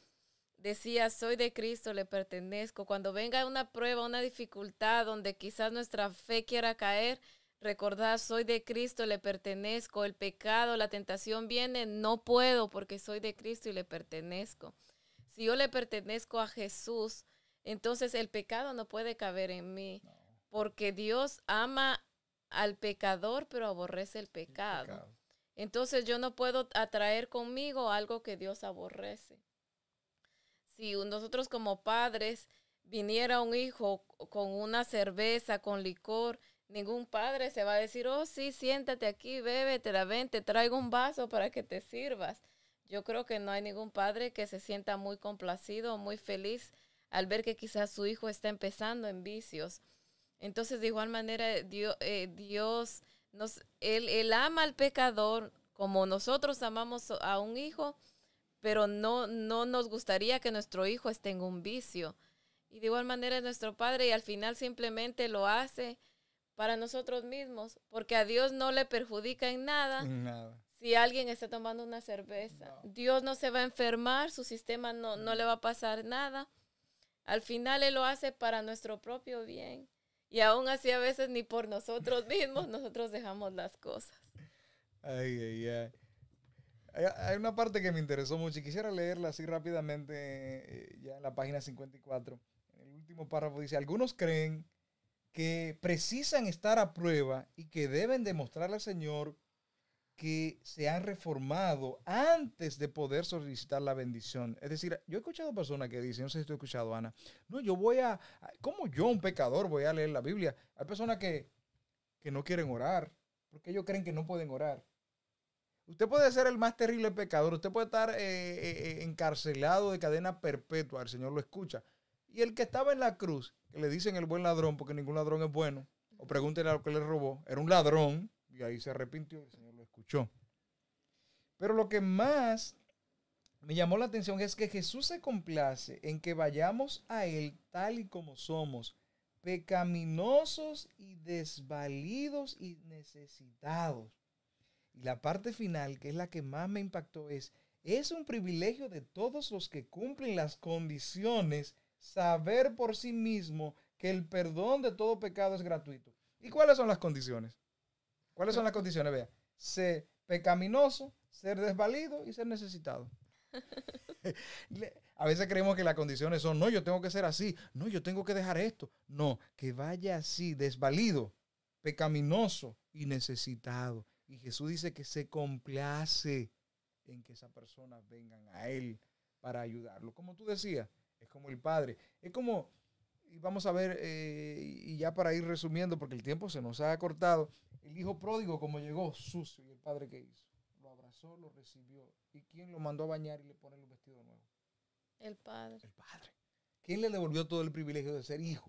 decía, soy de Cristo, le pertenezco. Cuando venga una prueba, una dificultad donde quizás nuestra fe quiera caer, recordar, soy de Cristo, le pertenezco. El pecado, la tentación viene, no puedo porque soy de Cristo y le pertenezco. Si yo le pertenezco a Jesús, entonces el pecado no puede caber en mí, porque Dios ama al pecador, pero aborrece el pecado. Entonces yo no puedo atraer conmigo algo que Dios aborrece. Si nosotros como padres viniera un hijo con una cerveza, con licor, ningún padre se va a decir, oh sí, siéntate aquí, bébetela, ven, te traigo un vaso para que te sirvas. Yo creo que no hay ningún padre que se sienta muy complacido o muy feliz al ver que quizás su hijo está empezando en vicios. Entonces, de igual manera, Dios él ama al pecador como nosotros amamos a un hijo, pero no nos gustaría que nuestro hijo esté en un vicio. Y de igual manera es nuestro Padre y al final simplemente lo hace para nosotros mismos, porque a Dios no le perjudica en nada. Si alguien está tomando una cerveza, no. Dios no se va a enfermar, su sistema no le va a pasar nada. Al final Él lo hace para nuestro propio bien. Y aún así a veces ni por nosotros mismos nosotros dejamos las cosas. Ay. Hay una parte que me interesó mucho y quisiera leerla así rápidamente ya en la página 54. En el último párrafo dice, algunos creen que precisan estar a prueba y que deben demostrarle al Señor que se han reformado antes de poder solicitar la bendición. Es decir, yo he escuchado personas que dicen, no sé si tú has escuchado, Ana, no, ¿cómo yo, un pecador, voy a leer la Biblia? Hay personas que no quieren orar, porque ellos creen que no pueden orar. Usted puede ser el más terrible pecador, usted puede estar encarcelado de cadena perpetua, el Señor lo escucha. Y el que estaba en la cruz, que le dicen el buen ladrón, porque ningún ladrón es bueno, o pregúntele a lo que le robó, era un ladrón, y ahí se arrepintió, el Señor lo escuchó. Pero lo que más me llamó la atención es que Jesús se complace en que vayamos a Él tal y como somos, pecaminosos y desvalidos y necesitados. Y la parte final, que es la que más me impactó, es un privilegio de todos los que cumplen las condiciones saber por sí mismo que el perdón de todo pecado es gratuito. ¿Y cuáles son las condiciones? ¿Cuáles son las condiciones? Vea, ser pecaminoso, ser desvalido y ser necesitado. A veces creemos que las condiciones son, no, yo tengo que ser así, no, yo tengo que dejar esto. No, que vaya así, desvalido, pecaminoso y necesitado. Y Jesús dice que se complace en que esas personas vengan a Él para ayudarlo. Como tú decías, es como el Padre. Es como, y vamos a ver, y ya para ir resumiendo, porque el tiempo se nos ha acortado, el hijo pródigo como llegó sucio, y el padre ¿qué hizo? Lo abrazó, lo recibió. ¿Y quién lo mandó a bañar y le pone el vestido nuevo? El Padre. El Padre. ¿Quién le devolvió todo el privilegio de ser hijo?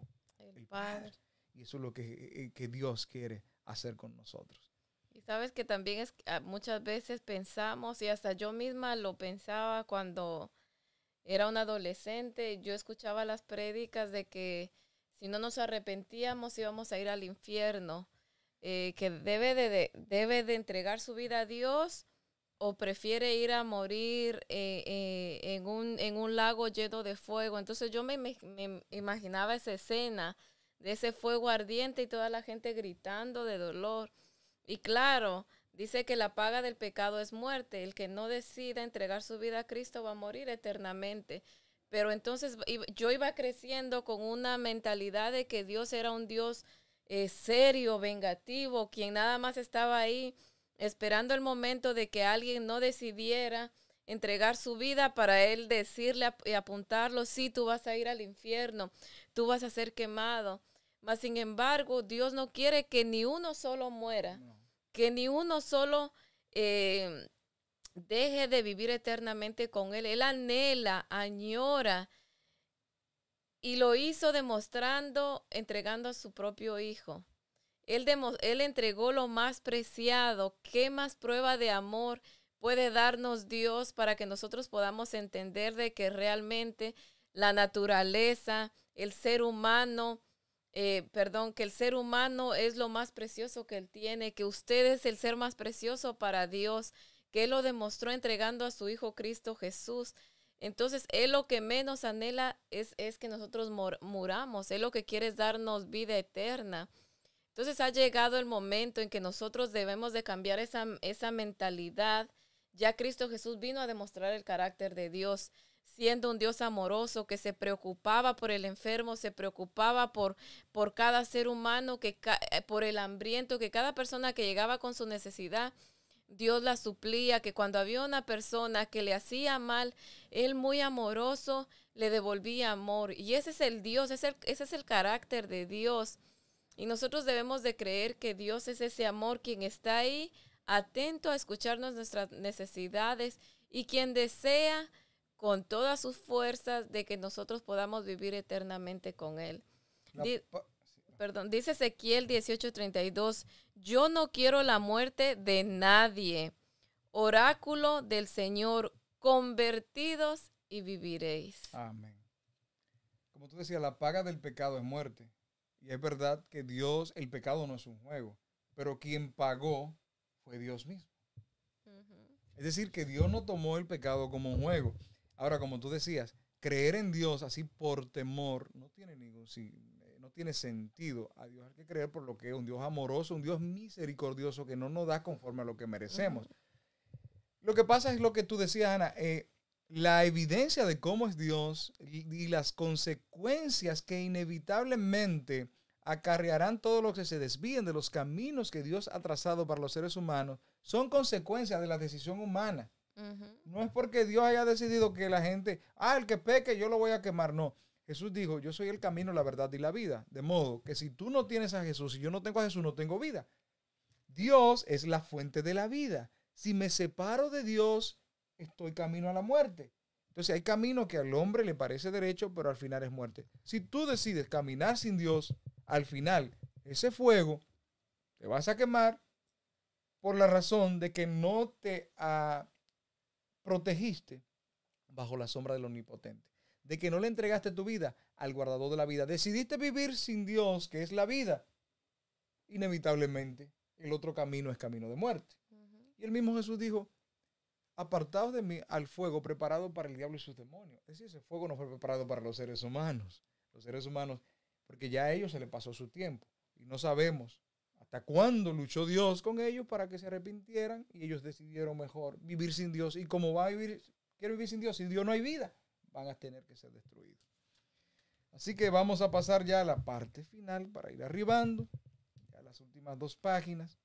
El Padre. Y eso es lo que Dios quiere hacer con nosotros. Y sabes que también es muchas veces pensamos, y hasta yo misma lo pensaba cuando era un adolescente, yo escuchaba las prédicas de que si no nos arrepentíamos íbamos a ir al infierno, que debe de entregar su vida a Dios o prefiere ir a morir en un lago lleno de fuego. Entonces yo me imaginaba esa escena de ese fuego ardiente y toda la gente gritando de dolor. Y claro, dice que la paga del pecado es muerte. El que no decida entregar su vida a Cristo va a morir eternamente. Pero entonces yo iba creciendo con una mentalidad de que Dios era un Dios serio, vengativo, quien nada más estaba ahí esperando el momento de que alguien no decidiera entregar su vida para él decirle y apuntarlo, sí, tú vas a ir al infierno, tú vas a ser quemado. Mas, sin embargo, Dios no quiere que ni uno solo muera, que ni uno solo deje de vivir eternamente con Él. Él anhela, añora, y lo hizo entregando a su propio Hijo. Él entregó lo más preciado. ¿Qué más prueba de amor puede darnos Dios para que nosotros podamos entender de que realmente la naturaleza, el ser humano, que el ser humano es lo más precioso que Él tiene, que usted es el ser más precioso para Dios, que Él lo demostró entregando a su Hijo Cristo Jesús? Entonces, Él lo que menos anhela es que nosotros muramos. Él lo que quiere es darnos vida eterna. Entonces, ha llegado el momento en que nosotros debemos de cambiar esa mentalidad. Ya Cristo Jesús vino a demostrar el carácter de Dios, siendo un Dios amoroso que se preocupaba por el enfermo, se preocupaba por cada ser humano, por el hambriento, que cada persona que llegaba con su necesidad, Dios la suplía, que cuando había una persona que le hacía mal, Él muy amoroso le devolvía amor. Y ese es el Dios, ese es el carácter de Dios. Y nosotros debemos de creer que Dios es ese amor quien está ahí, atento a escucharnos nuestras necesidades y quien desea con todas sus fuerzas de que nosotros podamos vivir eternamente con Él. Dice Ezequiel 18:32, yo no quiero la muerte de nadie. Oráculo del Señor, convertidos y viviréis. Amén. Como tú decías, la paga del pecado es muerte. Y es verdad que Dios, el pecado no es un juego, pero quien pagó fue Dios mismo. Es decir, que Dios no tomó el pecado como un juego. Ahora, como tú decías, creer en Dios así por temor no tiene sentido. A Dios hay que creer por lo que es un Dios amoroso, un Dios misericordioso que no nos da conforme a lo que merecemos. Lo que pasa es lo que tú decías, Ana, la evidencia de cómo es Dios y las consecuencias que inevitablemente acarrearán todos los que se desvíen de los caminos que Dios ha trazado para los seres humanos. Son consecuencias de la decisión humana. No es porque Dios haya decidido que la gente, el que peque yo lo voy a quemar. No, Jesús dijo, yo soy el camino, la verdad y la vida. De modo que si tú no tienes a Jesús, si yo no tengo a Jesús, no tengo vida. Dios es la fuente de la vida. Si me separo de Dios, estoy camino a la muerte. Entonces hay camino que al hombre le parece derecho, pero al final es muerte. Si tú decides caminar sin Dios, al final ese fuego te vas a quemar por la razón de que no te protegiste bajo la sombra del Omnipotente, de que no le entregaste tu vida al guardador de la vida. Decidiste vivir sin Dios, que es la vida. Inevitablemente, el otro camino es camino de muerte. Y el mismo Jesús dijo, apartados de mí al fuego preparado para el diablo y sus demonios. Es decir, ese fuego no fue preparado para los seres humanos. Los seres humanos, porque ya a ellos se les pasó su tiempo. Y no sabemos hasta cuándo luchó Dios con ellos para que se arrepintieran y ellos decidieron mejor vivir sin Dios. Y como quiero vivir sin Dios, sin Dios no hay vida, van a tener que ser destruidos. Así que vamos a pasar ya a la parte final para ir arribando, a las últimas 2 páginas.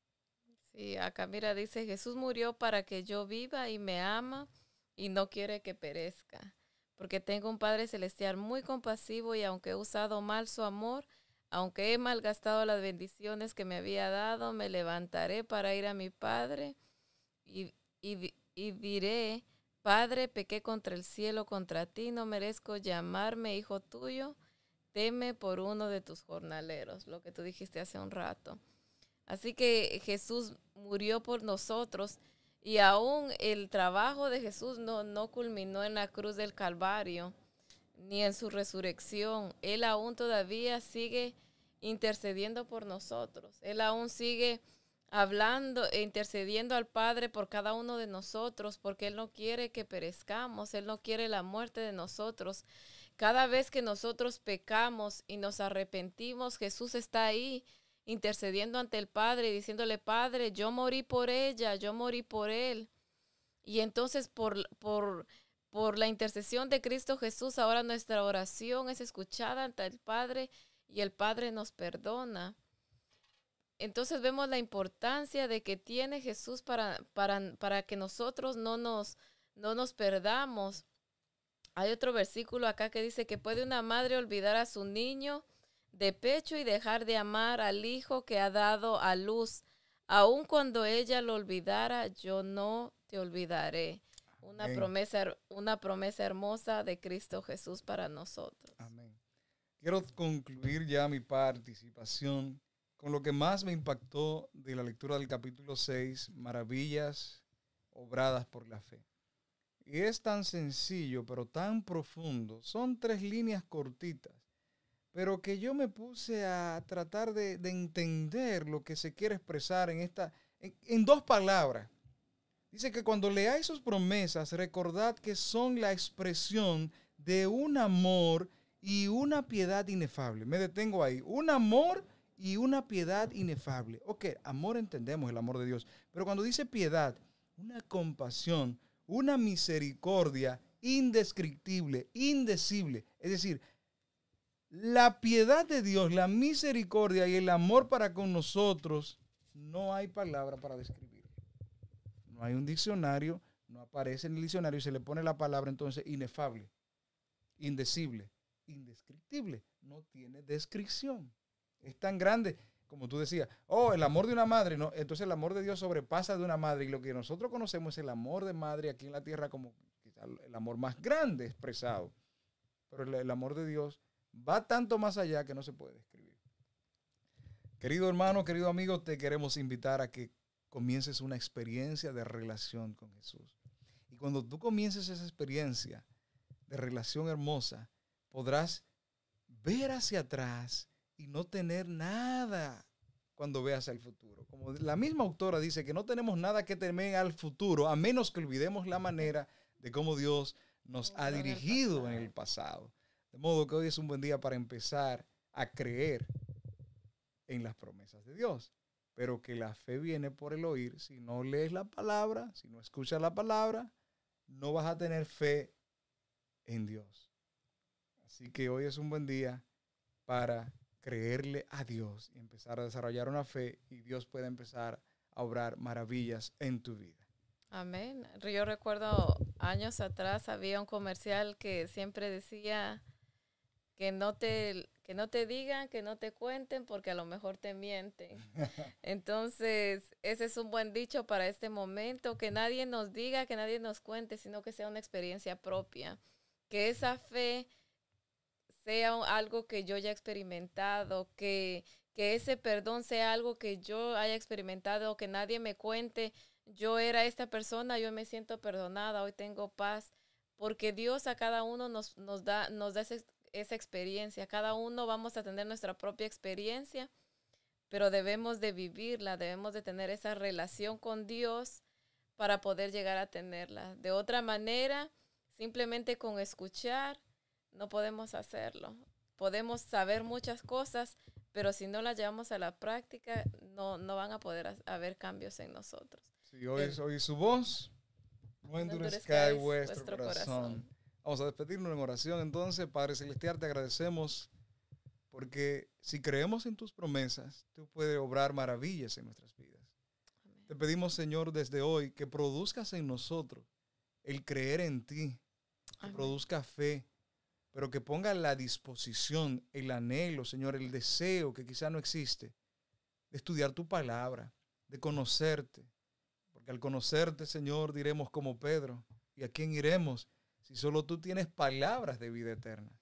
Sí, acá mira, dice, Jesús murió para que yo viva y me ama y no quiere que perezca. Porque tengo un Padre Celestial muy compasivo y aunque he usado mal su amor, aunque he malgastado las bendiciones que me había dado, me levantaré para ir a mi Padre y diré, Padre, pequé contra el cielo, contra ti, no merezco llamarme hijo tuyo, teme por uno de tus jornaleros, lo que tú dijiste hace un rato. Así que Jesús murió por nosotros y aún el trabajo de Jesús no culminó en la cruz del Calvario ni en su resurrección. Él aún todavía sigue intercediendo por nosotros. Él aún sigue hablando e intercediendo al Padre por cada uno de nosotros porque Él no quiere que perezcamos. Él no quiere la muerte de nosotros. Cada vez que nosotros pecamos y nos arrepentimos, Jesús está ahí intercediendo ante el Padre y diciéndole, Padre, yo morí por ella, yo morí por él. Y entonces por la intercesión de Cristo Jesús, ahora nuestra oración es escuchada ante el Padre y el Padre nos perdona. Entonces vemos la importancia de que tiene Jesús para que nosotros no nos perdamos. Hay otro versículo acá que dice que puede una madre olvidar a su niño de pecho y dejar de amar al hijo que ha dado a luz. Aun cuando ella lo olvidara, yo no te olvidaré. Una promesa hermosa de Cristo Jesús para nosotros. Amén. Quiero concluir ya mi participación con lo que más me impactó de la lectura del capítulo 6, maravillas obradas por la fe. Y es tan sencillo, pero tan profundo. Son 3 líneas cortitas, pero que yo me puse a tratar de entender lo que se quiere expresar en 2 palabras. Dice que cuando leáis sus promesas, recordad que son la expresión de un amor y una piedad inefable. Me detengo ahí. Un amor y una piedad inefable. Ok, amor entendemos, el amor de Dios. Pero cuando dice piedad, una compasión, una misericordia indescriptible, indecible. Es decir, la piedad de Dios, la misericordia y el amor para con nosotros, no hay palabra para describir. No hay un diccionario, no aparece en el diccionario y se le pone la palabra entonces inefable, indecible, indescriptible. No tiene descripción. Es tan grande, como tú decías, el amor de una madre, no, entonces el amor de Dios sobrepasa de una madre y lo que nosotros conocemos es el amor de madre aquí en la tierra como quizá el amor más grande expresado. Pero el amor de Dios va tanto más allá que no se puede describir. Querido hermano, querido amigo, te queremos invitar a que comiences una experiencia de relación con Jesús. Y cuando tú comiences esa experiencia de relación hermosa, podrás ver hacia atrás y no tener nada cuando veas al futuro. Como la misma autora dice que no tenemos nada que temer al futuro, a menos que olvidemos la manera de cómo Dios nos ha dirigido en el pasado. De modo que hoy es un buen día para empezar a creer en las promesas de Dios. Pero que la fe viene por el oír. Si no lees la palabra, si no escuchas la palabra, no vas a tener fe en Dios. Así que hoy es un buen día para creerle a Dios y empezar a desarrollar una fe, y Dios puede empezar a obrar maravillas en tu vida. Amén. Yo recuerdo años atrás había un comercial que siempre decía que no te digan, que no te cuenten, porque a lo mejor te mienten. Entonces, ese es un buen dicho para este momento, que nadie nos diga, que nadie nos cuente, sino que sea una experiencia propia. Que esa fe sea algo que yo ya he experimentado, que ese perdón sea algo que yo haya experimentado, que nadie me cuente, yo era esta persona, yo me siento perdonada, hoy tengo paz, porque Dios a cada uno nos da esa experiencia, cada uno vamos a tener nuestra propia experiencia, pero debemos de vivirla, debemos de tener esa relación con Dios para poder llegar a tenerla. De otra manera, simplemente con escuchar, no podemos hacerlo. Podemos saber muchas cosas, pero si no las llevamos a la práctica, no van a poder haber cambios en nosotros. Si oí su voz, no endurezcáis vuestro corazón. Vamos a despedirnos en oración. Entonces, Padre Celestial, te agradecemos porque si creemos en tus promesas, tú puedes obrar maravillas en nuestras vidas. Amén. Te pedimos, Señor, desde hoy que produzcas en nosotros el creer en ti, que Amén. Produzca fe, pero que ponga la disposición, el anhelo, Señor, el deseo que quizá no existe, de estudiar tu palabra, de conocerte. Porque al conocerte, Señor, diremos como Pedro, ¿y a quién iremos si solo tú tienes palabras de vida eterna?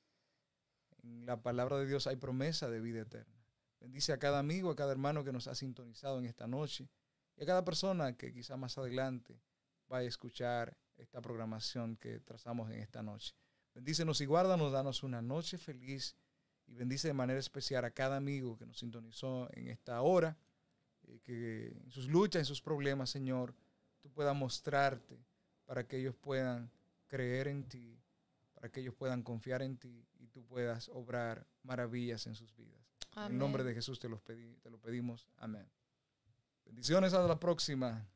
En la palabra de Dios hay promesa de vida eterna. Bendice a cada amigo, a cada hermano que nos ha sintonizado en esta noche y a cada persona que quizá más adelante vaya a escuchar esta programación que trazamos en esta noche. Bendícenos y guárdanos, danos una noche feliz y bendice de manera especial a cada amigo que nos sintonizó en esta hora, que en sus luchas, en sus problemas, Señor, tú puedas mostrarte para que ellos puedan creer en ti, para que ellos puedan confiar en ti y tú puedas obrar maravillas en sus vidas. Amén. En el nombre de Jesús te lo pedimos. Amén. Bendiciones, hasta la próxima.